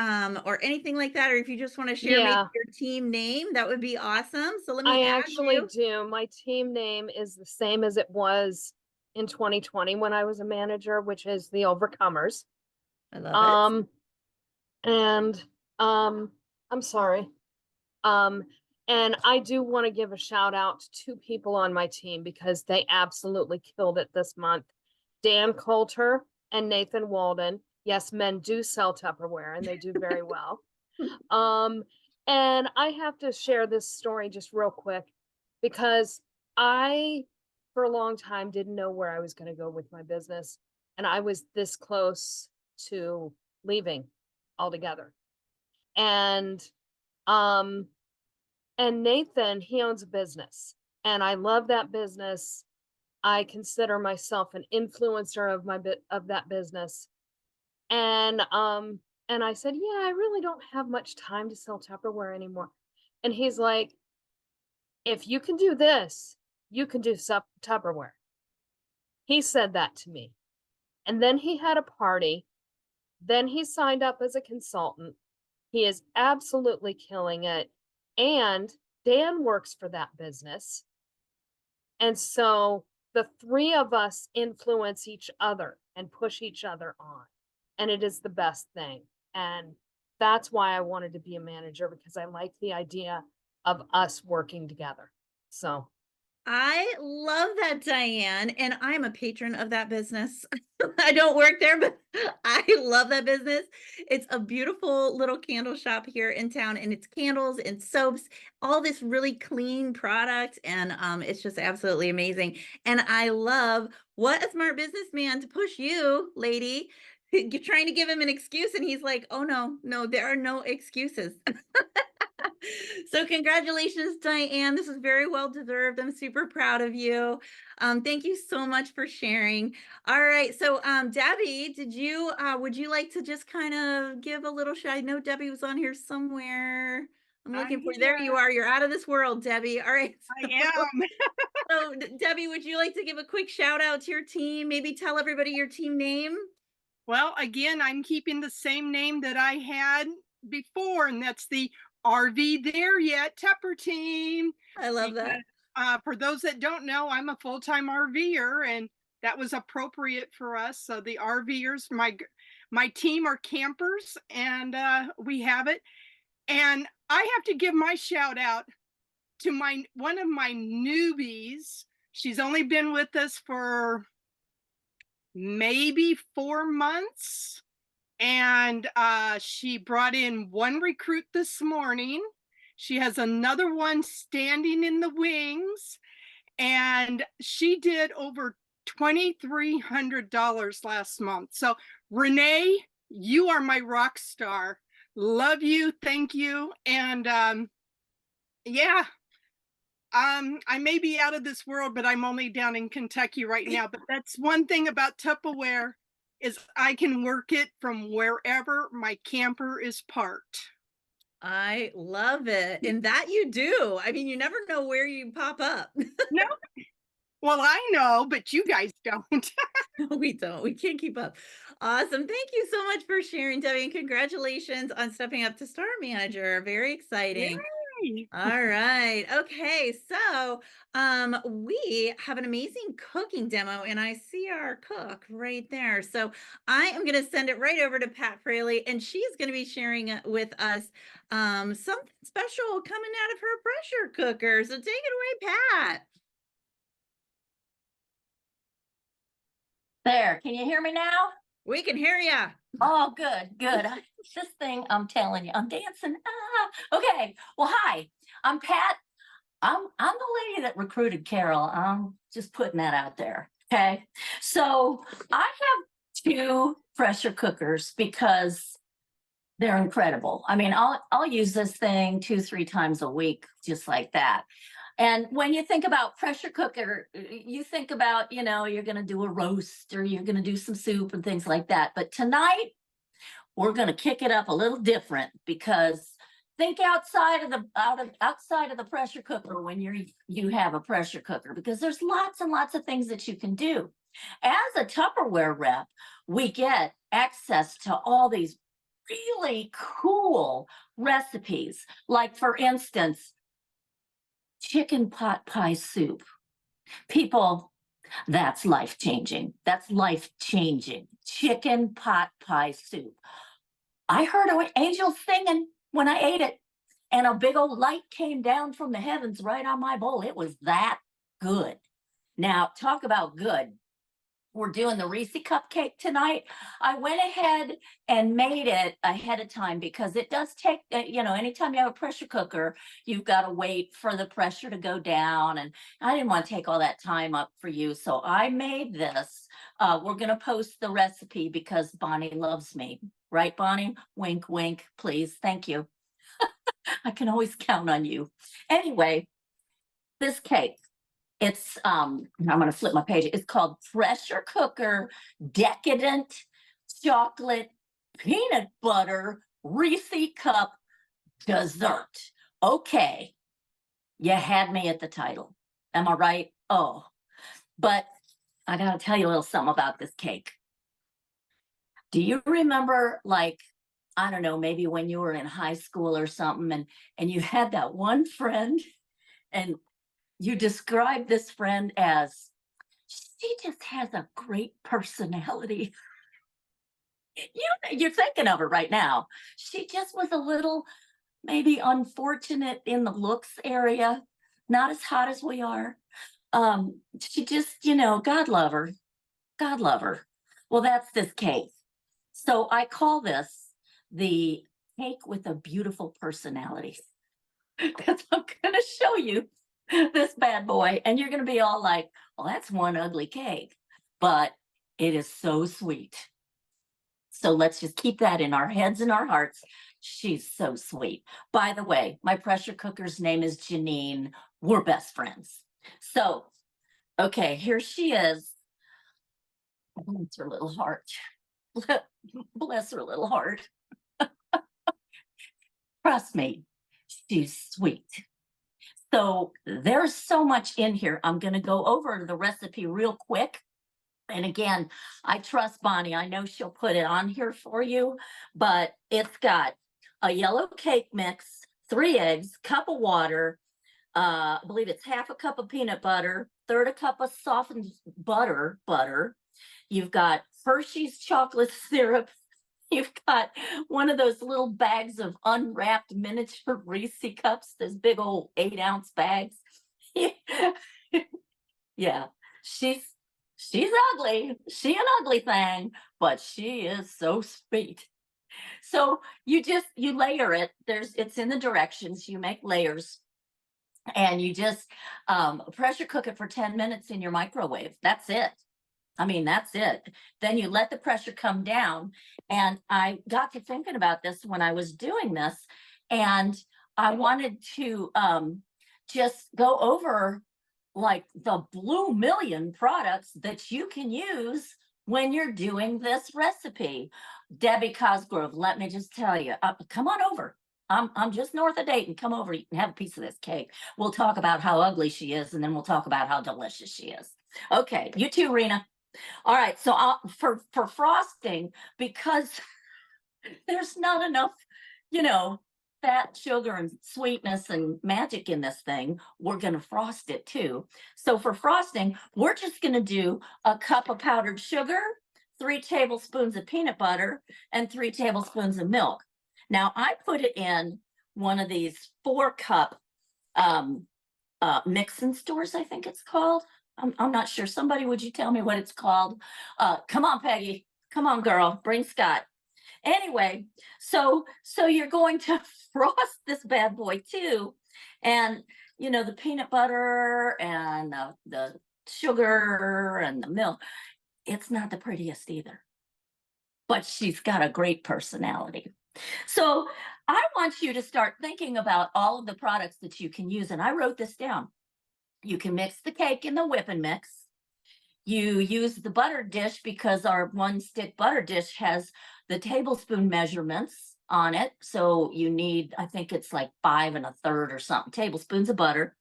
anything like that, or if you just want to share maybe Yeah. your team name, that would be awesome. So let me I add actually you. do. My team name is the same as it was in 2020 when I was a manager, which is the Overcomers. I love it. And I'm sorry. And I do want to give a shout out to two people on my team because they absolutely killed it this month. Dan Coulter and Nathan Walden. Yes, men do sell Tupperware and they do very well. And I have to share this story just real quick because I, for a long time, didn't know where I was going to go with my business. And I was this close to leaving altogether. And Nathan, he owns a business and I love that business. I consider myself an influencer of that business. And I said, yeah, I really don't have much time to sell Tupperware anymore. And he's like, if you can do this, you can do Tupperware. He said that to me. And then he had a party. Then he signed up as a consultant. He is absolutely killing it. And Dan works for that business. And so the three of us influence each other and push each other on. And it is the best thing. And that's why I wanted to be a manager, because I like the idea of us working together. So I love that, Diane. And I'm a patron of that business. I don't work there, but I love that business. It's a beautiful little candle shop here in town, and it's candles and soaps, all this really clean product. And it's just absolutely amazing. And I love, what a smart businessman to push you, lady. You're trying to give him an excuse, and he's like, oh, no, there are no excuses. So congratulations, Diane. This is very well deserved. I'm super proud of you. Thank you so much for sharing. All right. So Debbie, would you like to just kind of give a little shout? I know Debbie was on here somewhere. I'm looking for you. There you are. You're out of this world, Debbie. All right. I am. So Debbie, would you like to give a quick shout out to your team? Maybe tell everybody your team name. Well, again, I'm keeping the same name that I had before, and that's the RV There Yet Tupper team. I love that. For those that don't know, I'm a full-time RVer, and that was appropriate for us. So the RVers, my team are campers, and we have it. And I have to give my shout out to one of my newbies. She's only been with us for maybe 4 months. And she brought in one recruit this morning. She has another one standing in the wings. And she did over $2,300 last month. So Renee, you are my rock star. Love you. Thank you. And yeah. I may be out of this world, but I'm only down in Kentucky right now. But that's one thing about Tupperware, is I can work it from wherever my camper is parked. I love it. And that you do. I mean, you never know where you pop up. No. Well, I know, but you guys don't. No, we don't. We can't keep up. Awesome. Thank you so much for sharing, Debbie, and congratulations on stepping up to Star Manager. Very exciting. Yay. All right. Okay. So we have an amazing cooking demo, and I see our cook right there. So I am going to send it right over to Pat Fraley, and she's going to be sharing with us something special coming out of her pressure cooker. So take it away, Pat. There, can you hear me now? We can hear you. Oh, good. This thing, I'm telling you, I'm dancing. Okay. Well, hi, I'm Pat. I'm the lady that recruited Carol. I'm just putting that out there. Okay. So I have 2 pressure cookers because they're incredible. I mean, I'll use this thing 2-3 times a week, just like that. And when you think about pressure cooker, you think about, you're going to do a roast or you're going to do some soup and things like that. But tonight, we're going to kick it up a little different, because think outside of the pressure cooker when you have a pressure cooker, because there's lots and lots of things that you can do. As a Tupperware rep, we get access to all these really cool recipes. Like, for instance, chicken pot pie soup. People, that's life-changing. That's life-changing. Chicken pot pie soup. I heard angels singing when I ate it, and a big old light came down from the heavens right on my bowl. It was that good. Now, talk about good. We're doing the Reese cupcake tonight. I went ahead and made it ahead of time, because it does take, anytime you have a pressure cooker, you've got to wait for the pressure to go down. And I didn't want to take all that time up for you. So I made this. We're going to post the recipe because Bonnie loves me. Right, Bonnie? Wink, wink, please. Thank you. I can always count on you. Anyway, this cake. It's I'm gonna flip my page. It's called Pressure Cooker Decadent Chocolate Peanut Butter Reese Cup Dessert. Okay, you had me at the title. Am I right? Oh, but I gotta tell you a little something about this cake. Do you remember, like, I don't know, maybe when you were in high school or something, and you had that one friend, and you described this friend as, she just has a great personality. You're thinking of her right now. She just was a little, maybe unfortunate in the looks area, not as hot as we are. She just, God love her. God love her. Well, that's this cake. So I call this the cake with a beautiful personality, because I'm going to show you this bad boy, and you're going to be all like, well, that's one ugly cake, but it is so sweet. So let's just keep that in our heads and our hearts. She's so sweet. By the way, my pressure cooker's name is Janine. We're best friends. So, okay, here she is. Bless her little heart. Bless her little heart. Trust me, she's sweet. So there's so much in here. I'm going to go over the recipe real quick. And again, I trust Bonnie. I know she'll put it on here for you, but it's got a yellow cake mix, 3 eggs, cup of water, I believe it's half a cup of peanut butter, 1/3 cup of softened butter. You've got Hershey's chocolate syrup. You've got one of those little bags of unwrapped miniature Reese cups, those big old 8-ounce bags. Yeah, she's ugly. She an ugly thing, but she is so sweet. So you layer it. It's in the directions. You make layers, and you just pressure cook it for 10 minutes in your microwave. That's it. I mean, that's it. Then you let the pressure come down. And I got to thinking about this when I was doing this, and I wanted to just go over, like, the blue million products that you can use when you're doing this recipe. Debbie Cosgrove, let me just tell you, come on over. I'm just north of Dayton. Come over and have a piece of this cake. We'll talk about how ugly she is, and then we'll talk about how delicious she is. Okay, you too, Rena. All right, so for frosting, because there's not enough, fat, sugar, and sweetness and magic in this thing, we're going to frost it too. So for frosting, we're just going to do a cup of powdered sugar, 3 tablespoons of peanut butter, and 3 tablespoons of milk. Now, I put it in one of these 4-cup mix-in stores, I think it's called. I'm not sure. Somebody, would you tell me what it's called? Come on, Peggy. Come on, girl. Bring Scott. Anyway, so you're going to frost this bad boy too. And, the peanut butter and the sugar and the milk, it's not the prettiest either. But she's got a great personality. So I want you to start thinking about all of the products that you can use. And I wrote this down. You can mix the cake in the whipping mix. You use the butter dish because our 1 stick butter dish has the tablespoon measurements on it. So you need, I think it's like 5 1/3 or something tablespoons of butter.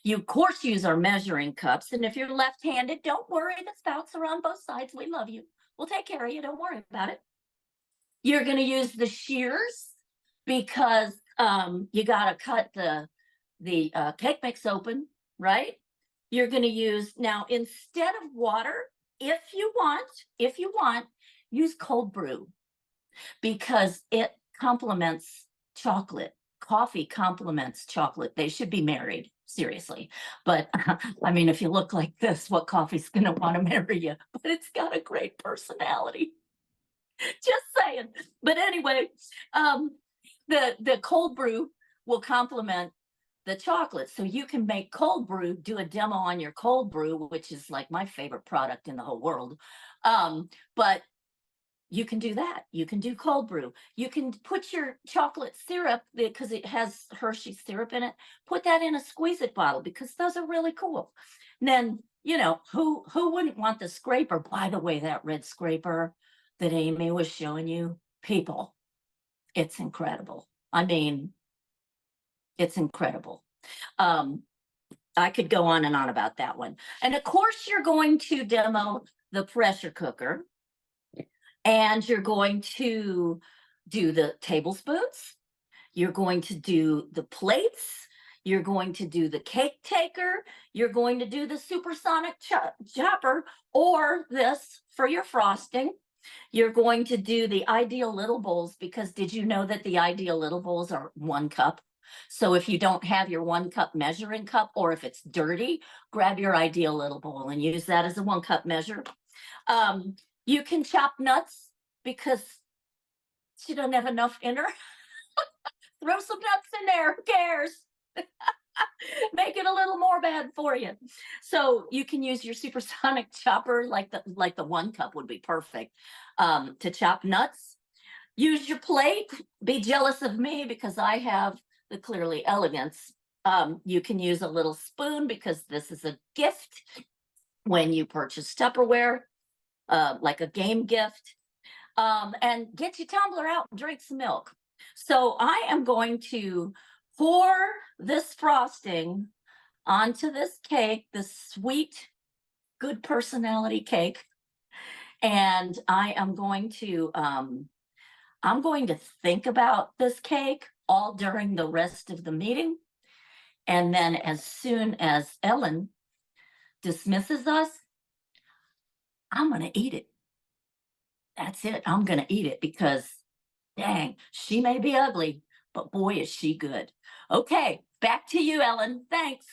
You, of course, use our measuring cups. And if you're left-handed, don't worry, the spouts are on both sides. We love you. We'll take care of you. Don't worry about it. You're going to use the shears because you got to cut the cake mix open, right? You're going to use, now, instead of water, if you want, use cold brew because it complements chocolate. Coffee complements chocolate. They should be married, seriously. But I mean, if you look like this, what coffee's going to want to marry you? But it's got a great personality. Just saying. But anyway, the cold brew will complement the chocolate. So you can make cold brew, do a demo on your cold brew, which is like my favorite product in the whole world. But you can do that. You can do cold brew. You can put your chocolate syrup, because it has Hershey's syrup in it, put that in a squeeze-it bottle because those are really cool. And then, you know, who wouldn't want the scraper? By the way, that red scraper that Amy was showing you, people, it's incredible. I mean, it's incredible. I could go on and on about that one. And of course, you're going to demo the pressure cooker, and you're going to do the tablespoons. You're going to do the plates. You're going to do the cake taker. You're going to do the supersonic chopper, or this for your frosting. You're going to do the ideal little bowls, because did you know that the ideal little bowls are 1 cup? So if you don't have your 1 cup measuring cup, or if it's dirty, grab your ideal little bowl and use that as a 1 cup measure. You can chop nuts because she doesn't have enough in her. Throw some nuts in there, who cares? Make it a little more bad for you. So you can use your supersonic chopper, like the 1 cup would be perfect, to chop nuts. Use your plate. Be jealous of me because I have the Clearly Elegance. You can use a little spoon because this is a gift when you purchase Tupperware, like a game gift. And get your tumbler out and drink some milk. So I am going to pour this frosting onto this cake, this sweet, good personality cake. And I am going to, I'm going to think about this cake all during the rest of the meeting. And then as soon as Ellen dismisses us, I'm going to eat it. That's it. I'm going to eat it because, dang, she may be ugly, but boy, is she good. Okay, back to you, Ellen. Thanks.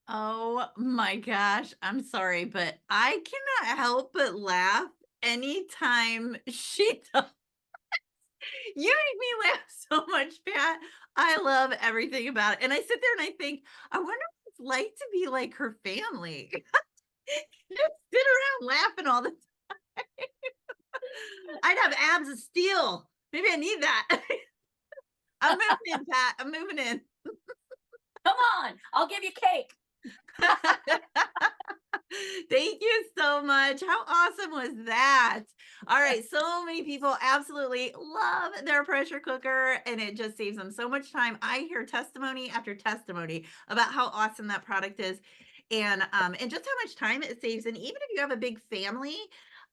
Oh my gosh, I'm sorry, but I cannot help but laugh anytime she does. You make me laugh so much, Pat. I love everything about it. And I sit there and I think, I wonder what it's like to be like her family. Just sit around laughing all the time. I'd have abs of steel. Maybe I need that. I'm moving in, Pat. I'm moving in. Come on, I'll give you cake. Thank you so much. How awesome was that? All right. So many people absolutely love their pressure cooker, and it just saves them so much time. I hear testimony after testimony about how awesome that product is, and just how much time it saves. And even if you have a big family,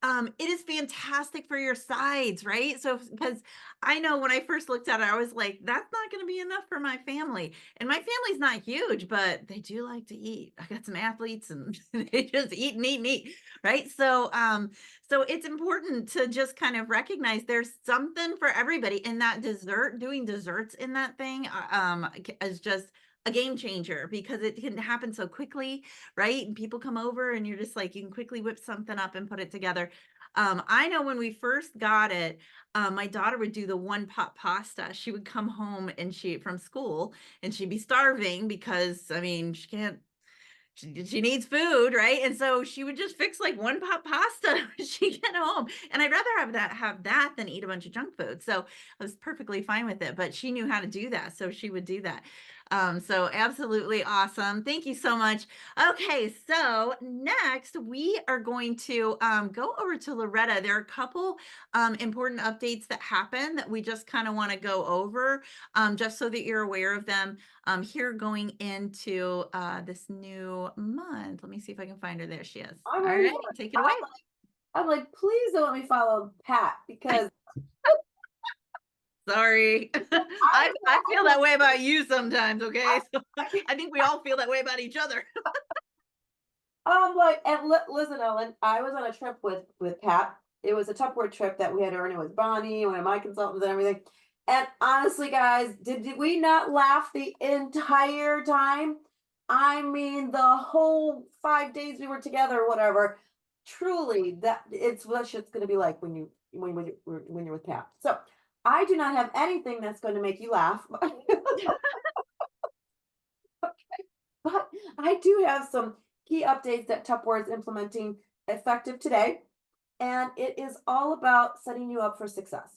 it is fantastic for your sides, right? So, because I know when I first looked at it, I was like, that's not going to be enough for my family. And my family's not huge, but they do like to eat. I got some athletes and they just eat and eat and eat, right? So, so it's important to just kind of recognize there's something for everybody. And that dessert, doing desserts in that thing, is just a game changer because it can happen so quickly, right? And people come over and you're just like, you can quickly whip something up and put it together. I know when we first got it, my daughter would do the 1-pot pasta. She would come home and from school and she'd be starving because, I mean, she needs food, right? And so she would just fix like 1-pot pasta when she get home. And I'd rather have that than eat a bunch of junk food. So I was perfectly fine with it, but she knew how to do that. So she would do that. So absolutely awesome. Thank you so much. Okay, so next we are going to go over to Loretta. There are a couple important updates that happen that we just kind of want to go over, just so that you're aware of them here going into this new month. Let me see if I can find her. There she is. I'm All ready right, for it. take it away. I'm like, please don't let me follow Pat because Sorry. I feel that way about you sometimes, okay? So I think we all feel that way about each other. I'm like, and listen, Ellen, I was on a trip with Pat. It was a Tupperware trip that we had to earn it with Bonnie, one of my consultants and everything. And honestly, guys, did we not laugh the entire time? I mean, the whole 5 days we were together, or whatever. Truly, that it's what it's going to be like when you're with Pat. So I do not have anything that's going to make you laugh. But I do have some key updates that Tupperware is implementing effective today. And it is all about setting you up for success.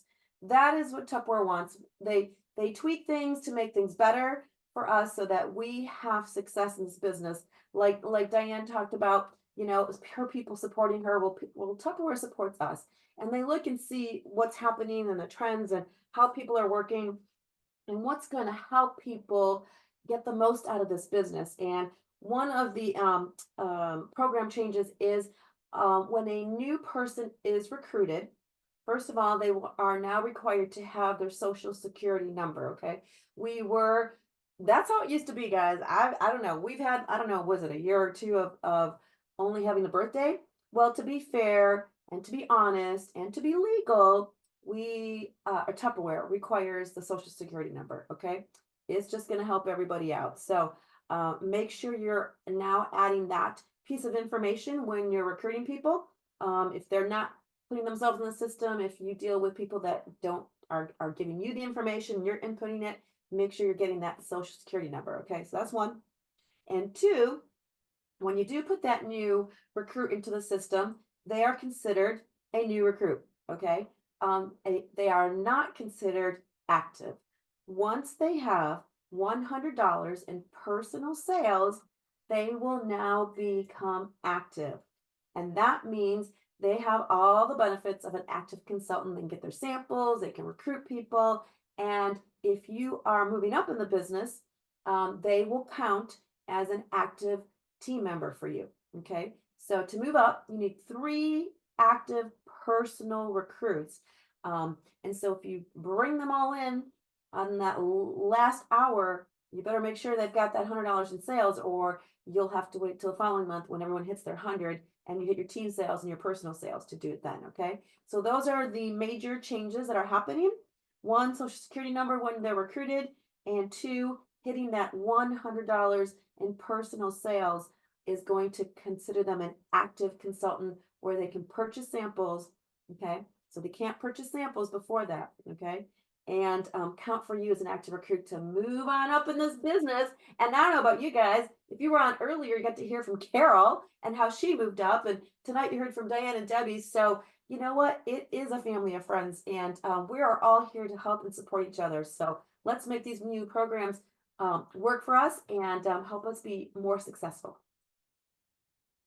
That is what Tupperware wants. They tweak things to make things better for us so that we have success in this business. Like Diane talked about, her people supporting her. Well, Tupperware supports us. And they look and see what's happening and the trends and how people are working and what's going to help people get the most out of this business. And one of the program changes is when a new person is recruited, first of all, they are now required to have their social security number. Okay. That's how it used to be, guys. I don't know. We've had, I don't know, was it a year or two of only having the birthday? Well, to be fair and to be honest and to be legal, Tupperware requires the social security number. Okay. It's just going to help everybody out. So make sure you're now adding that piece of information when you're recruiting people. If they're not putting themselves in the system, if you deal with people that are giving you the information, you're inputting it, make sure you're getting that social security number. Okay. So that's one. And two, when you do put that new recruit into the system, they are considered a new recruit. Okay. They are not considered active. Once they have $100 in personal sales, they will now become active. And that means they have all the benefits of an active consultant. They can get their samples, they can recruit people. And if you are moving up in the business, they will count as an active team member for you. Okay. So to move up, you need 3 active personal recruits. And so if you bring them all in on that last hour, you better make sure they've got that $100 in sales, or you'll have to wait till the following month when everyone hits their 100 and you hit your team sales and your personal sales to do it then. Okay. So those are the major changes that are happening. 1, social security number when they're recruited, and 2, hitting that $100 in personal sales is going to consider them an active consultant where they can purchase samples. Okay. So they can't purchase samples before that. Okay. And count for you as an active recruit to move on up in this business. And I don't know about you guys. If you were on earlier, you got to hear from Carol and how she moved up. And tonight you heard from Diane and Debbie. So you know what? It is a family of friends. And we are all here to help and support each other. So let's make these new programs work for us and help us be more successful.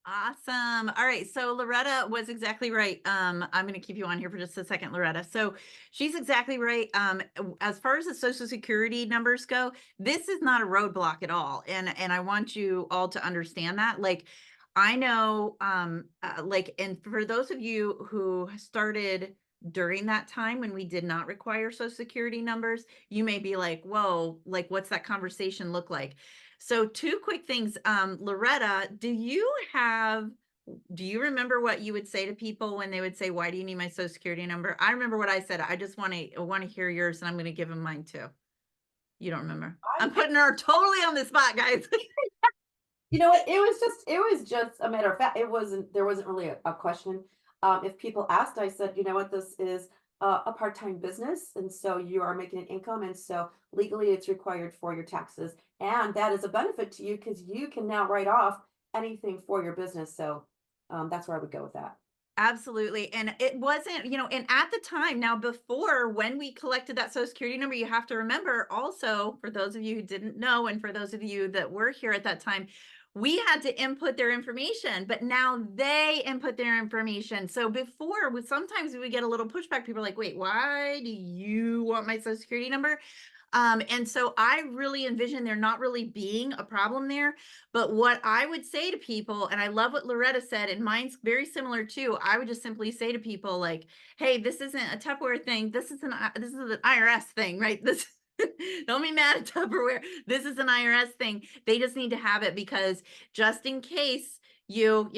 Awesome. All right. So Loretta was exactly right. I'm going to keep you on here for just a second, Loretta. So she's exactly right. As far as the social security numbers go, this is not a roadblock at all. And I want you all to understand that. Like, I know, and for those of you who started during that time when we did not require social security numbers, you may be like, whoa, like, what's that conversation look like? So 2 quick things. Loretta, do you remember what you would say to people when they would say, why do you need my social security number? I remember what I said. I just want to hear yours, and I'm going to give them mine too. You don't remember? I'm putting her totally on the spot, guys. You know what? It was just a matter of fact. There wasn't really a question. If people asked, I said, you know what, this is a part-time business. And so you are making an income. And so legally it's required for your taxes. And that is a benefit to you because you can now write off anything for your business. So that's where I would go with that. Absolutely. And it wasn't, and at the time, now before when we collected that social security number, you have to remember also, for those of you who didn't know, and for those of you that were here at that time, we had to input their information, but now they input their information. So before, sometimes we would get a little pushback. People are like, wait, why do you want my social security number? And so I really envision there not really being a problem there. But what I would say to people, and I love what Loretta said, and mine's very similar too. I would just simply say to people like, hey, this isn't a Tupperware thing. This is an IRS thing, right? This don't be mad at Tupperware. This is an IRS thing. They just need to have it because just in case you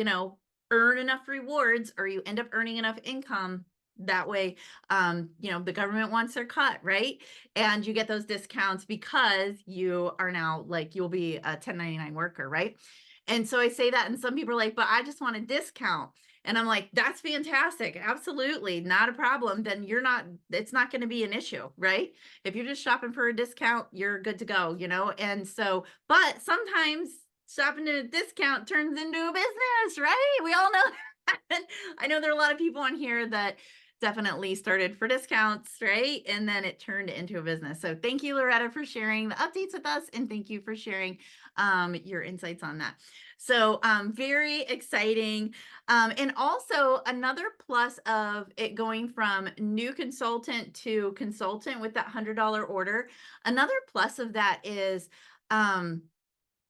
earn enough rewards or you end up earning enough income, that way, the government wants their cut, right? And you get those discounts because you are now you'll be a 1099 worker, right? And so I say that, and some people are like, but I just want a discount. And I'm like, that's fantastic. Absolutely. Not a problem. Then it's not going to be an issue, right? If you're just shopping for a discount, you're good to go, And so, but sometimes shopping at a discount turns into a business, right? We all know that. I know there are a lot of people on here that definitely started for discounts, right? And then it turned into a business. So thank you, Loretta, for sharing the updates with us. And thank you for sharing your insights on that. So very exciting. And also another plus of it going from new consultant to consultant with that $100 order. Another plus of that is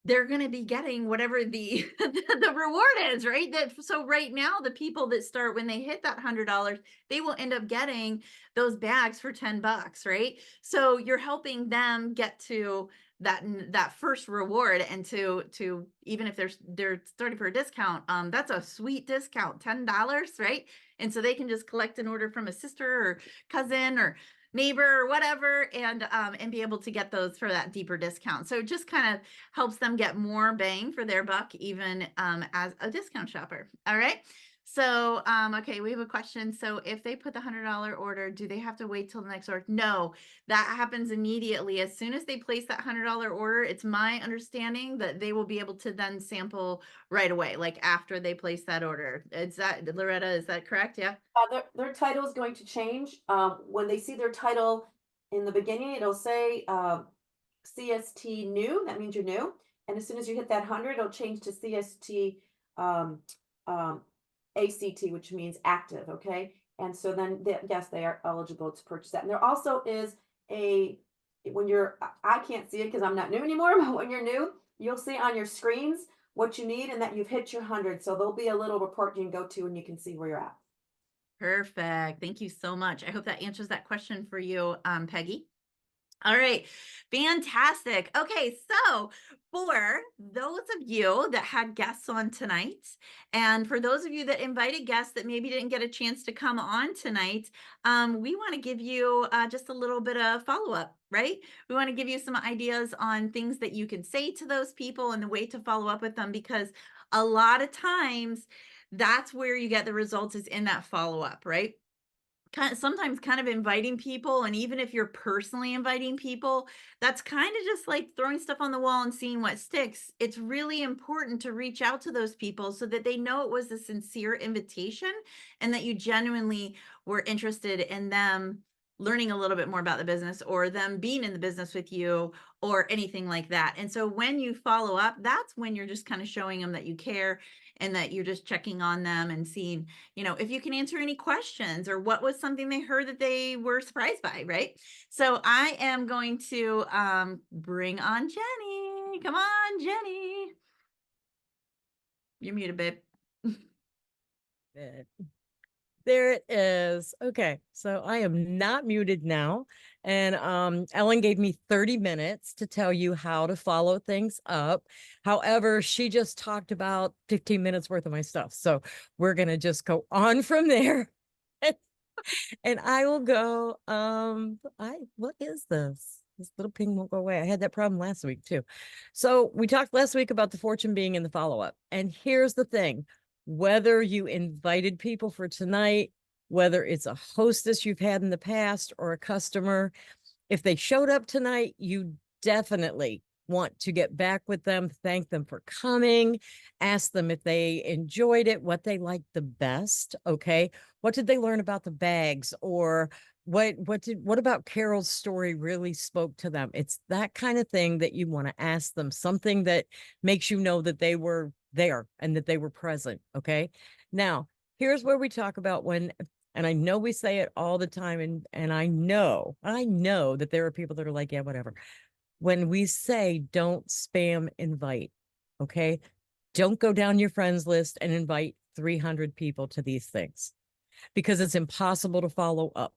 they're going to be getting whatever the the reward is, right? So right now, the people that start when they hit that $100, they will end up getting those bags for $10, right? So you're helping them get to that first reward, and to even if they're starting for a discount, that's a sweet discount, $10, right? And so they can just collect an order from a sister or cousin or neighbor or whatever, and be able to get those for that deeper discount. So it just kind of helps them get more bang for their buck, even as a discount shopper. All right. So, okay, we have a question. So if they put the $100 order, do they have to wait till the next order? No, that happens immediately. As soon as they place that $100 order, it's my understanding that they will be able to then sample right away, like after they place that order. Is that, Loretta, is that correct? Yeah. Their title is going to change. When they see their title in the beginning, it'll say CST new. That means you're new. And as soon as you hit that 100, it'll change to CST ACT, which means active. Okay. And so then, yes, they are eligible to purchase that. And there also is I can't see it because I'm not new anymore, but when you're new, you'll see on your screens what you need and that you've hit your 100. So there'll be a little report you can go to and you can see where you're at. Perfect. Thank you so much. I hope that answers that question for you, Peggy. All right, fantastic. Okay, so for those of you that had guests on tonight, and for those of you that invited guests that maybe didn't get a chance to come on tonight, we want to give you just a little bit of follow-up, right? We want to give you some ideas on things that you can say to those people and the way to follow up with them, because a lot of times that's where you get the results, is in that follow-up, right? Sometimes kind of inviting people, and even if you're personally inviting people, that's kind of just like throwing stuff on the wall and seeing what sticks. It's really important to reach out to those people so that they know it was a sincere invitation and that you genuinely were interested in them learning a little bit more about the business, or them being in the business with you, or anything like that. And so when you follow up, that's when you're just kind of showing them that you care and that you're just checking on them and seeing, if you can answer any questions, or what was something they heard that they were surprised by, right? So I am going to bring on Jenny. Come on, Jenny. You're muted, babe. There it is. Okay, so I am not muted now. And Ellen gave me 30 minutes to tell you how to follow things up. However, she just talked about 15 minutes worth of my stuff. So we're going to just go on from there. And I will go, what is this? This little ping won't go away. I had that problem last week too. So we talked last week about the fortune being in the follow-up. And here's the thing. Whether you invited people for tonight, whether it's a hostess you've had in the past or a customer, if they showed up tonight, you definitely want to get back with them, thank them for coming, ask them if they enjoyed it, what they liked the best. Okay. What did they learn about the bags, or what about Carol's story really spoke to them? It's that kind of thing that you want to ask them, something that makes you know that they were there and that they were present. Okay. Now, here's where we talk about when, and I know we say it all the time, and I know that there are people that are like, yeah, whatever. When we say don't spam invite, okay? Don't go down your friends list and invite 300 people to these things, because it's impossible to follow up.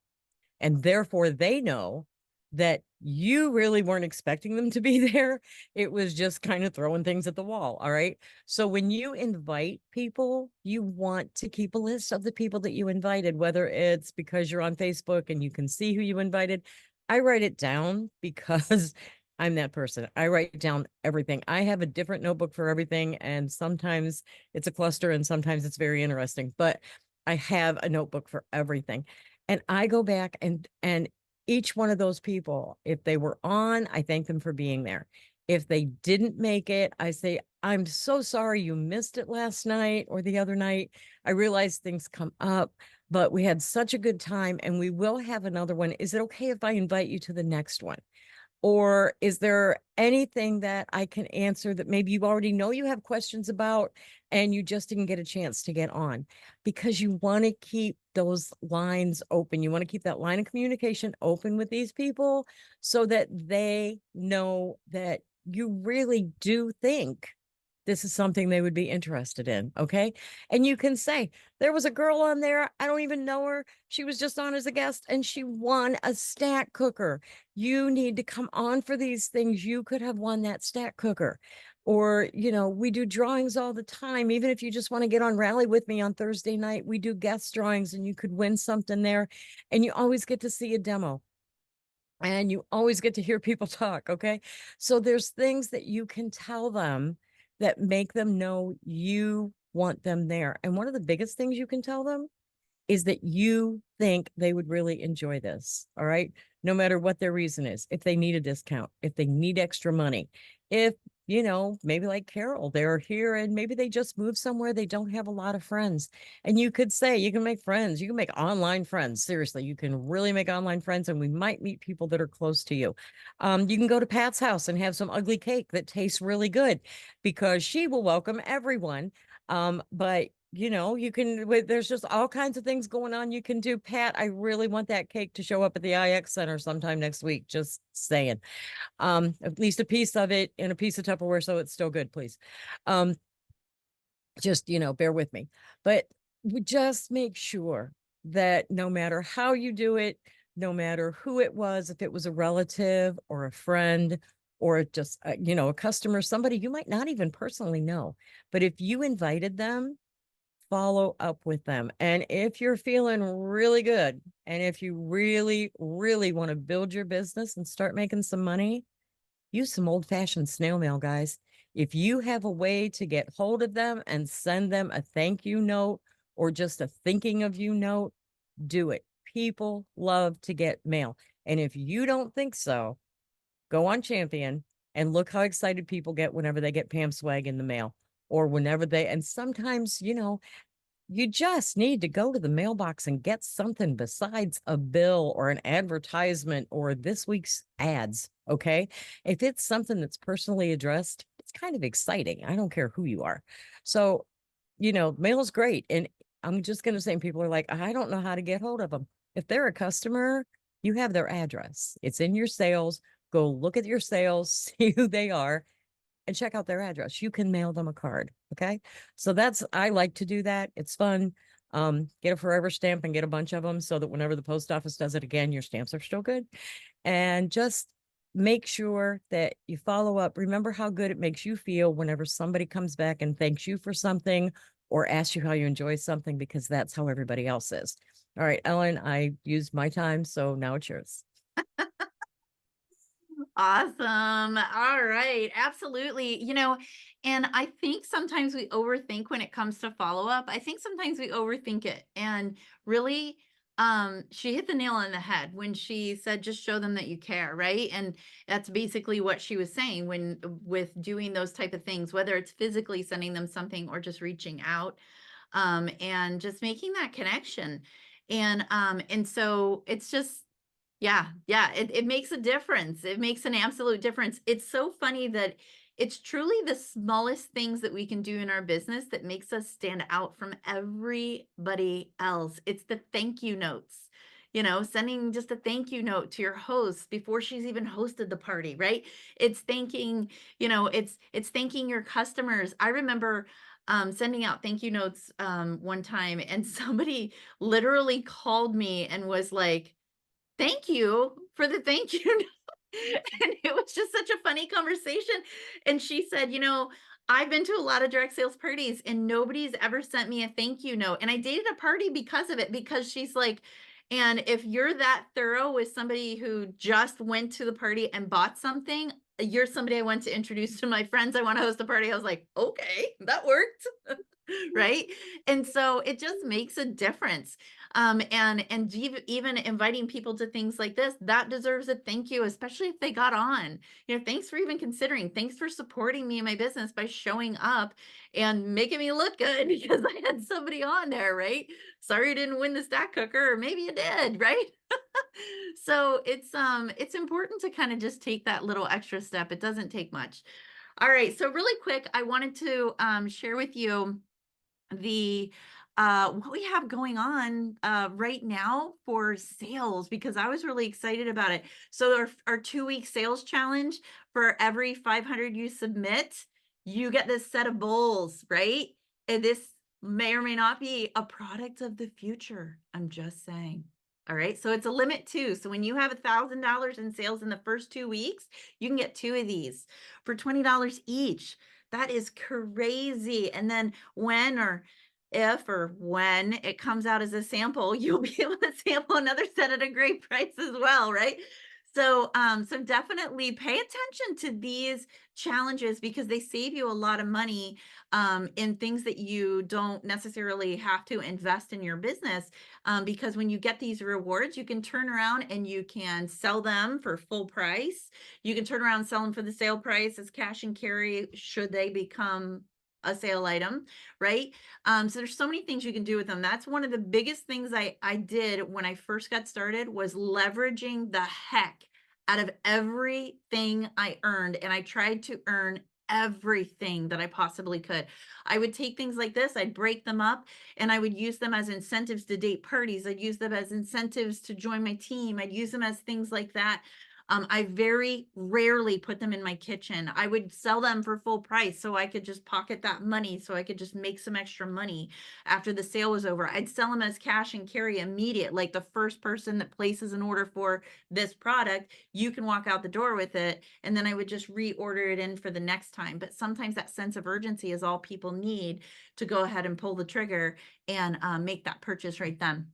And therefore they know that you really weren't expecting them to be there. It was just kind of throwing things at the wall. All right. So when you invite people, you want to keep a list of the people that you invited, whether it's because you're on Facebook and you can see who you invited. I write it down because I'm that person. I write down everything. I have a different notebook for everything. And sometimes it's a cluster and sometimes it's very interesting, but I have a notebook for everything. And I go back and each one of those people, if they were on, I thank them for being there. If they didn't make it, I say, I'm so sorry you missed it last night or the other night. I realize things come up, but we had such a good time and we will have another one. Is it okay if I invite you to the next one? Or is there anything that I can answer that maybe you already know you have questions about and you just didn't get a chance to get on? Because you want to keep those lines open. You want to keep that line of communication open with these people so that they know that you really do think this is something they would be interested in. Okay. And you can say, there was a girl on there. I don't even know her. She was just on as a guest and she won a stack cooker. You need to come on for these things. You could have won that stack cooker. Or, we do drawings all the time. Even if you just want to get on Rally with me on Thursday night, we do guest drawings and you could win something there. And you always get to see a demo. And you always get to hear people talk. Okay. So there's things that you can tell them that make them know you want them there. And one of the biggest things you can tell them is that you think they would really enjoy this. All right. No matter what their reason is, if they need a discount, if they need extra money, if, maybe like Carol, they're here and maybe they just moved somewhere. They don't have a lot of friends. And you could say, you can make friends. You can make online friends. Seriously, you can really make online friends. And we might meet people that are close to you. You can go to Pat's house and have some ugly cake that tastes really good because she will welcome everyone. But you can, there's just all kinds of things going on you can do. Pat, I really want that cake to show up at the IX Center sometime next week. Just saying. At least a piece of it in a piece of Tupperware, so it's still good, please. Just, bear with me. But we just make sure that no matter how you do it, no matter who it was, if it was a relative or a friend or just, a customer, somebody you might not even personally know, but if you invited them, follow up with them. And if you're feeling really good, and if you really, really want to build your business and start making some money, use some old-fashioned snail mail, guys. If you have a way to get hold of them and send them a thank you note or just a thinking of you note, do it. People love to get mail. And if you don't think so, go on Champion and look how excited people get whenever they get Pam Swag in the mail or whenever and sometimes, you just need to go to the mailbox and get something besides a bill or an advertisement or this week's ads. Okay. If it's something that's personally addressed, it's kind of exciting. I don't care who you are. So, mail is great. And I'm just going to say, people are like, I don't know how to get hold of them. If they're a customer, you have their address. It's in your sales. Go look at your sales, see who they are, and check out their address. You can mail them a card. Okay. So I like to do that. It's fun. Get a forever stamp and get a bunch of them so that whenever the post office does it again, your stamps are still good. And just make sure that you follow up. Remember how good it makes you feel whenever somebody comes back and thanks you for something or asks you how you enjoy something, because that's how everybody else is. All right, Ellen, I used my time, so now it's yours. Awesome. All right. Absolutely. And I think sometimes we overthink when it comes to follow up. I think sometimes we overthink it, and really she hit the nail on the head when she said, just show them that you care, right? And that's basically what she was saying when with doing those type of things, whether it's physically sending them something or just reaching out, and just making that connection. And so it's just, yeah, it makes a difference. It makes an absolute difference. It's so funny that it's truly the smallest things that we can do in our business that makes us stand out from everybody else. It's the thank you notes, sending just a thank you note to your host before she's even hosted the party, right? It's thanking, it's thanking your customers. I remember sending out thank you notes one time, and somebody literally called me and was like, thank you for the thank you note. And it was just such a funny conversation. And she said, I've been to a lot of direct sales parties and nobody's ever sent me a thank you note. And I dated a party because of it, because she's like, and if you're that thorough with somebody who just went to the party and bought something, you're somebody I want to introduce to my friends. I want to host a party. I was like, okay, that worked. Right. And so it just makes a difference. And even inviting people to things like this, that deserves a thank you, especially if they got on. Thanks for even considering. Thanks for supporting me in my business by showing up and making me look good because I had somebody on there, right? Sorry you didn't win the stack cooker, or maybe you did, right? So it's important to kind of just take that little extra step. It doesn't take much. All right, so really quick, I wanted to share with you the what we have going on right now for sales, because I was really excited about it. So our 2-week sales challenge, for every 500 you submit, you get this set of bowls, right? And this may or may not be a product of the future. I'm just saying. All right. So it's a limit too. So when you have $1,000 in sales in the first 2 weeks, you can get 2 of these for $20 each. That is crazy. And then if or when it comes out as a sample, you'll be able to sample another set at a great price as well, right? So definitely pay attention to these challenges, because they save you a lot of money in things that you don't necessarily have to invest in your business. Because when you get these rewards, you can turn around and you can sell them for full price. You can turn around and sell them for the sale price as cash and carry, should they become a sale item, right? So there's so many things you can do with them. That's one of the biggest things I did when I first got started, was leveraging the heck out of everything I earned. And I tried to earn everything that I possibly could. I would take things like this, I'd break them up, and I would use them as incentives to date parties. I'd use them as incentives to join my team. I'd use them as things like that. I very rarely put them in my kitchen. I would sell them for full price so I could just pocket that money, so I could just make some extra money after the sale was over. I'd sell them as cash and carry immediate, like the first person that places an order for this product, you can walk out the door with it. And then I would just reorder it in for the next time. But sometimes that sense of urgency is all people need to go ahead and pull the trigger and make that purchase right then.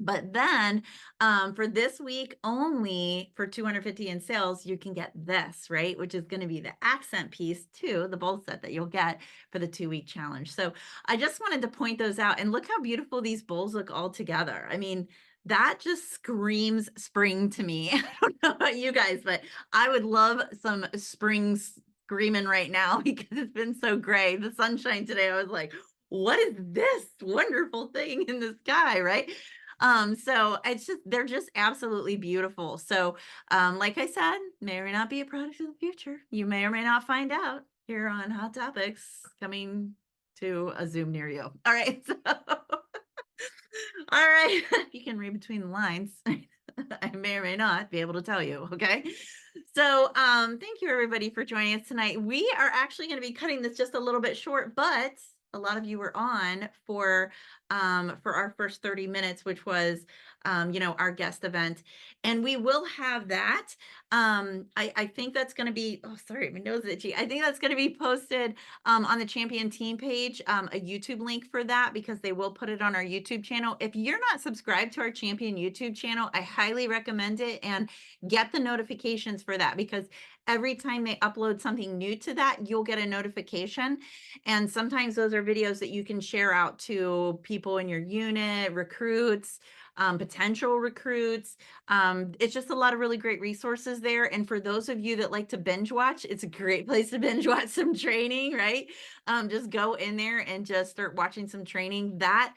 But then for this week only, for $250 in sales, you can get this, right? Which is going to be the accent piece to the bowl set that you'll get for the 2-week challenge. So I just wanted to point those out, and look how beautiful these bowls look all together. I mean, that just screams spring to me. I don't know about you guys, but I would love some spring screaming right now, because it's been so gray. The sunshine today, I was like, what is this wonderful thing in the sky, right? So they're just absolutely beautiful. So, like I said, may or may not be a product of the future. You may or may not find out here on Hot Topics, coming to a Zoom near you. All right. So, all right. You can read between the lines. I may or may not be able to tell you. Okay. So, thank you everybody for joining us tonight. We are actually going to be cutting this just a little bit short, but a lot of you were on for our first 30 minutes, which was, our guest event. And we will have that. I think that's going to be, oh, sorry, my nose is itchy. I think that's going to be posted on the Champion Team page, a YouTube link for that, because they will put it on our YouTube channel. If you're not subscribed to our Champion YouTube channel, I highly recommend it, and get the notifications for that, because every time they upload something new to that, you'll get a notification. And sometimes those are videos that you can share out to people in your unit, recruits, potential recruits. It's just a lot of really great resources there. And for those of you that like to binge watch, it's a great place to binge watch some training, right? Just go in there and just start watching some training. That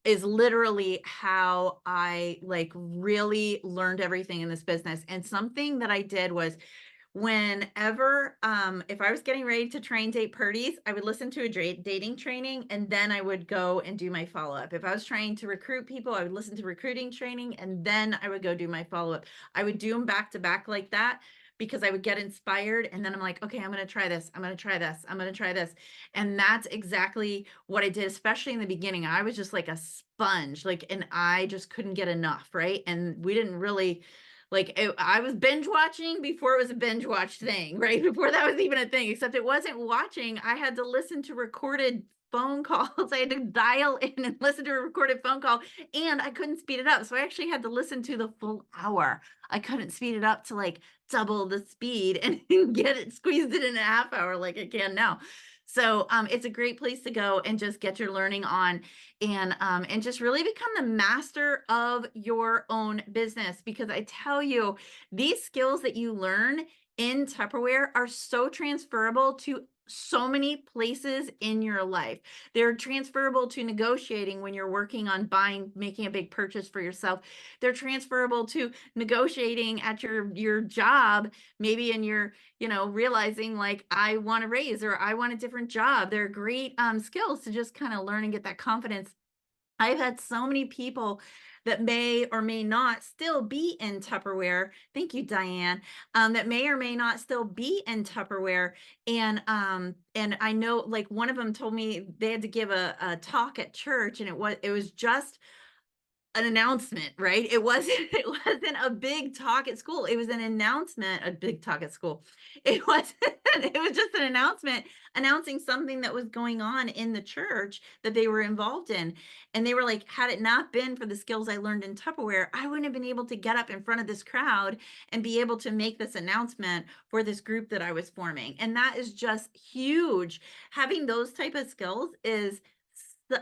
is literally how I like really learned everything in this business. And something that I did was, whenever if I was getting ready to try and date Purdy's, I would listen to a dating training, and then I would go and do my follow-up. If I was trying to recruit people, I would listen to recruiting training, and then I would go do my follow-up. I would do them back to back like that, because I would get inspired, and then I'm like, okay, I'm going to try this. I'm going to try this. I'm going to try this. And that's exactly what I did, especially in the beginning. I was just like a sponge, like, and I just couldn't get enough. Right. And we didn't really I was binge watching before it was a binge watch thing, right? Before that was even a thing, except it wasn't watching. I had to listen to recorded phone calls. I had to dial in and listen to a recorded phone call, and I couldn't speed it up. So I actually had to listen to the full hour. I couldn't speed it up to like double the speed and get it squeezed it in a half hour like I can now. So it's a great place to go and just get your learning on, and just really become the master of your own business. Because I tell you, these skills that you learn in Tupperware are so transferable to so many places in your life. They're transferable to negotiating when you're working on making a big purchase for yourself. They're transferable to negotiating at your job, maybe in your, realizing like, I want a raise or I want a different job. They're great skills to just kind of learn and get that confidence. I've had so many people that may or may not still be in Tupperware. Thank you, Diane. That may or may not still be in Tupperware. And I know, like, one of them told me they had to give a talk at church, and it was just an announcement, right? It wasn't a big talk at school. It was an announcement, a big talk at school. It was just an announcement announcing something that was going on in the church that they were involved in. And they were like, had it not been for the skills I learned in Tupperware, I wouldn't have been able to get up in front of this crowd and be able to make this announcement for this group that I was forming. And that is just huge. Having those type of skills is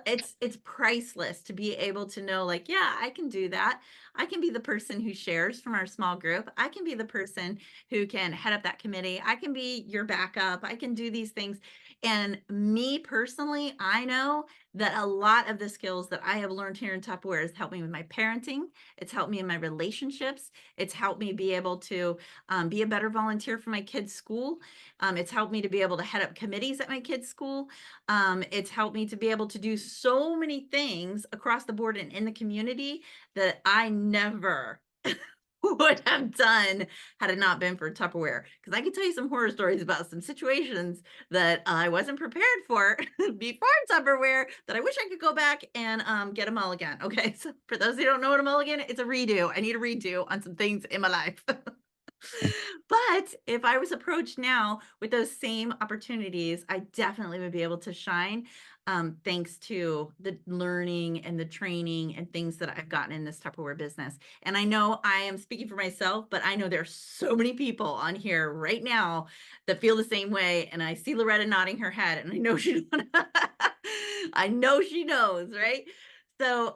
it's priceless to be able to know, like, yeah, I can do that. I can be the person who shares from our small group. I can be the person who can head up that committee. I can be your backup. I can do these things. And me personally, I know that a lot of the skills that I have learned here in Tupperware has helped me with my parenting. It's helped me in my relationships. It's helped me be able to be a better volunteer for my kids' school. It's helped me to be able to head up committees at my kids' school. It's helped me to be able to do so many things across the board and in the community that I never would have done had it not been for Tupperware. Because I can tell you some horror stories about some situations that I wasn't prepared for before Tupperware that I wish I could go back and get a mulligan. Okay, so for those who don't know what a mulligan, it's a redo. I need a redo on some things in my life. But if I was approached now with those same opportunities, I definitely would be able to shine, thanks to the learning and the training and things that I've gotten in this Tupperware business. And I know I am speaking for myself, but I know there's so many people on here right now that feel the same way. And I see Loretta nodding her head, and I know I know she knows, right? So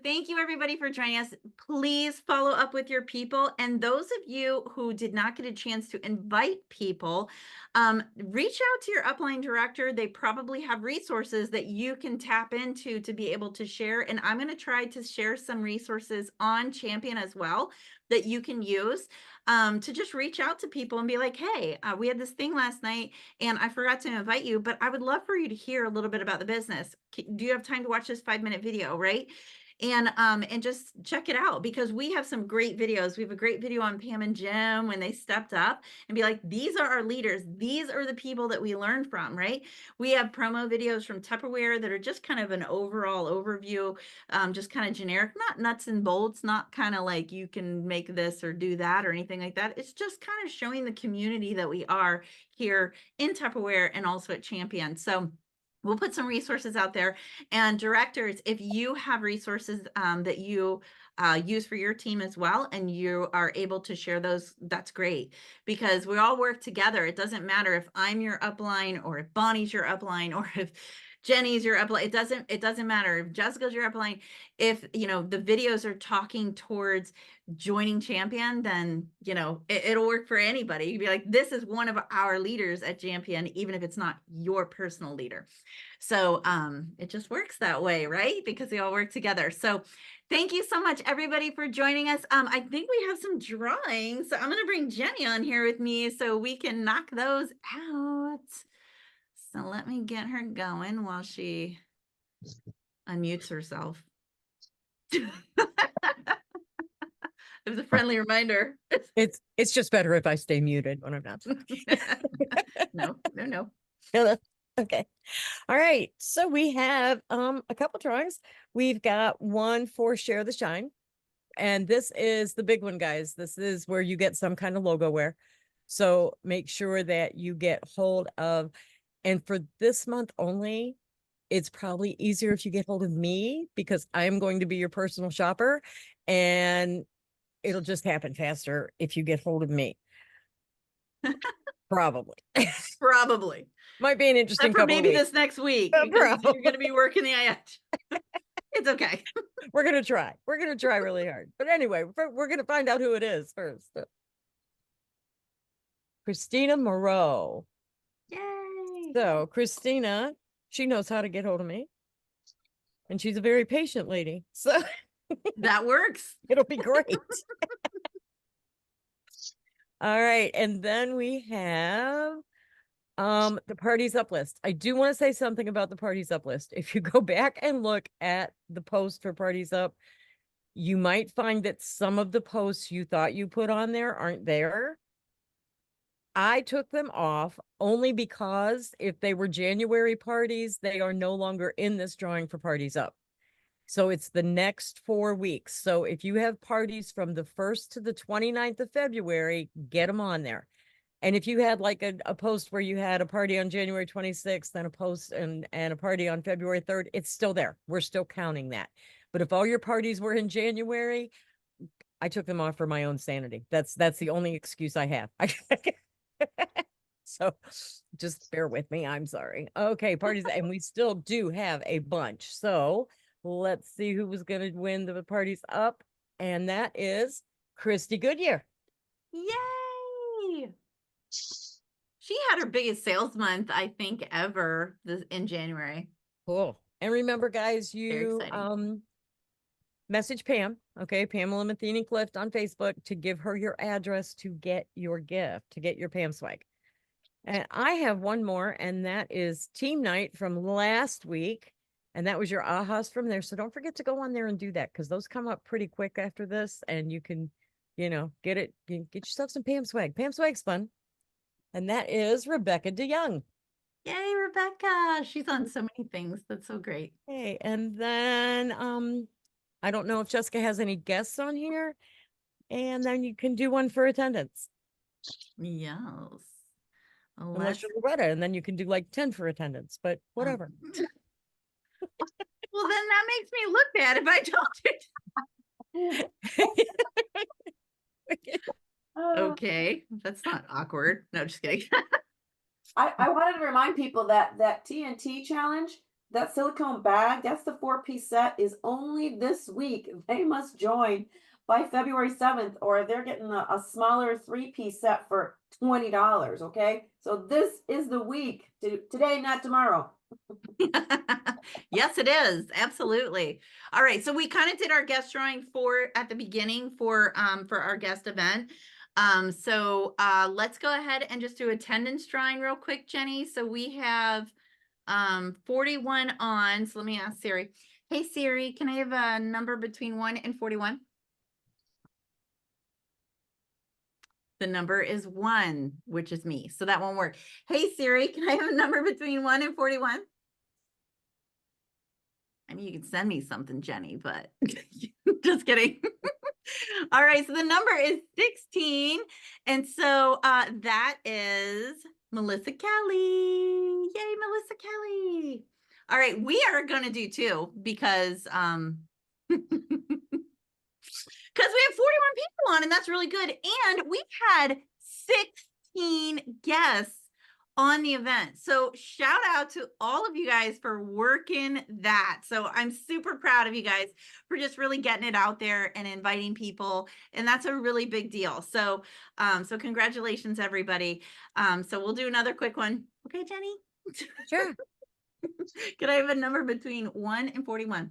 thank you everybody for joining us. Please follow up with your people. And those of you who did not get a chance to invite people, reach out to your upline director. They probably have resources that you can tap into to be able to share. And I'm going to try to share some resources on Champion as well that you can use to just reach out to people and be like, hey, we had this thing last night and I forgot to invite you, but I would love for you to hear a little bit about the business. Do you have time to watch this 5-minute video, right? And just check it out, because we have some great videos. We have a great video on Pam and Jim when they stepped up and be like, these are our leaders. These are the people that we learned from, right? We have promo videos from Tupperware that are just kind of an overall overview, just kind of generic, not nuts and bolts, not kind of like you can make this or do that or anything like that. It's just kind of showing the community that we are here in Tupperware and also at Champion. So we'll put some resources out there. And directors, if you have resources that you use for your team as well, and you are able to share those, that's great, because we all work together. It doesn't matter if I'm your upline or if Bonnie's your upline or if Jenny's your upline. It doesn't matter if Jessica's your upline. If the videos are talking towards joining champion, then it'll work for anybody. You'd be like, this is one of our leaders at champion, even if it's not your personal leader. So it just works that way, right? Because they all work together. So thank you so much, everybody, for joining us. I think we have some drawings. So I'm going to bring Jenny on here with me so we can knock those out. So let me get her going while she unmutes herself. It was a friendly reminder. It's just better if I stay muted when I'm not. No. Okay. All right. So we have a couple drawings. We've got one for Share the Shine. And this is the big one, guys. This is where you get some kind of logo wear. So make sure that you get hold of, and for this month only, it's probably easier if you get hold of me because I'm going to be your personal shopper, and it'll just happen faster if you get hold of me. Probably. Might be an interesting couple maybe of weeks. this next week because Probably. you're going to be working the IH. It's okay. We're going to try. We're going to try really hard. But anyway, we're going to find out who it is first. Christina Moreau. Yay. So Christina, she knows how to get hold of me. And she's a very patient lady. So that works. It'll be great. All right. And then we have the Parties Up list. I do want to say something about the Parties Up list. If you go back and look at the post for Parties Up, you might find that some of the posts you thought you put on there aren't there. I took them off only because if they were January parties, they are no longer in this drawing for Parties Up. So it's the next 4 weeks. So if you have parties from the 1st to the 29th of February, get them on there. And if you had like a post where you had a party on January 26th and a post and a party on February 3rd, it's still there. We're still counting that. But if all your parties were in January, I took them off for my own sanity. That's the only excuse I have. So just bear with me. I'm sorry. Okay, parties. And we still do have a bunch. So let's see who was going to win the Parties Up. And that is Christy Goodyear. Yay. She had her biggest sales month, I think, ever in January. Cool. And remember, guys, you message Pam, okay, Pamela Matheny Clift on Facebook to give her your address to get your gift, to get your Pam swag. And I have one more, and that is team night from last week. And that was your ahas from there. So don't forget to go on there and do that because those come up pretty quick after this. And you can, get yourself some Pam swag. Pam swag's fun. And that is Rebecca DeYoung. Yay, Rebecca. She's on so many things. That's so great. Hey, and then I don't know if Jessica has any guests on here. And then you can do one for attendance. Yes. Unless you're Loretta, and then you can do like 10 for attendance, but whatever. Well, then that makes me look bad if I don't. Okay, that's not awkward. No, just kidding. I wanted to remind people that TNT challenge, that silicone bag, that's the 4-piece set, is only this week. They must join by February 7th, or they're getting a smaller 3-piece set for $20. Okay, so this is the week. Today, not tomorrow. Yes, it is. Absolutely. All right. So we kind of did our guest drawing at the beginning for our guest event. So let's go ahead and just do attendance drawing real quick, Jenny. So we have 41 on. So let me ask Siri. Hey Siri, can I have a number between 1 and 41? The number is 1, which is me. So that won't work. Hey Siri, can I have a number between 1 and 41? I mean, you can send me something, Jenny, but just kidding. All right, so the number is 16. And so that is Melissa Kelly. Yay, Melissa Kelly. All right, we are going to do 2 because we have 41 people on, and that's really good. And we've had 16 guests on the event. So shout out to all of you guys for working that. So I'm super proud of you guys for just really getting it out there and inviting people. And that's a really big deal. So, so congratulations, everybody. So we'll do another quick one. Okay, Jenny? Sure. Could I have a number between 1 and 41?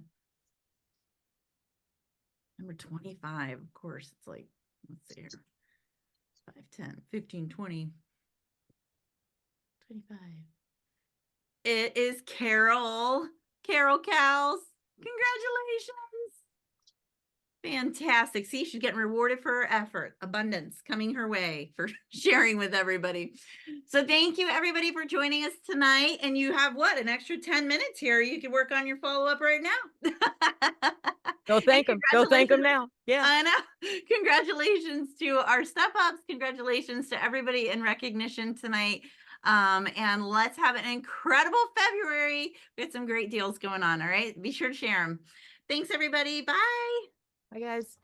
Number 25, of course. It's like, let's see here. 5, 10, 15, 20. 25. It is Carol. Carol Cows. Congratulations. Fantastic. See, she's getting rewarded for her effort. Abundance coming her way for sharing with everybody. So thank you everybody for joining us tonight. And you have what, an extra 10 minutes here. You can work on your follow-up right now. Go thank them. Go thank them now. Yeah. I know. Congratulations to our step ups. Congratulations to everybody in recognition tonight. And let's have an incredible February. We got some great deals going on. All right. Be sure to share them. Thanks, everybody. Bye. Bye, guys.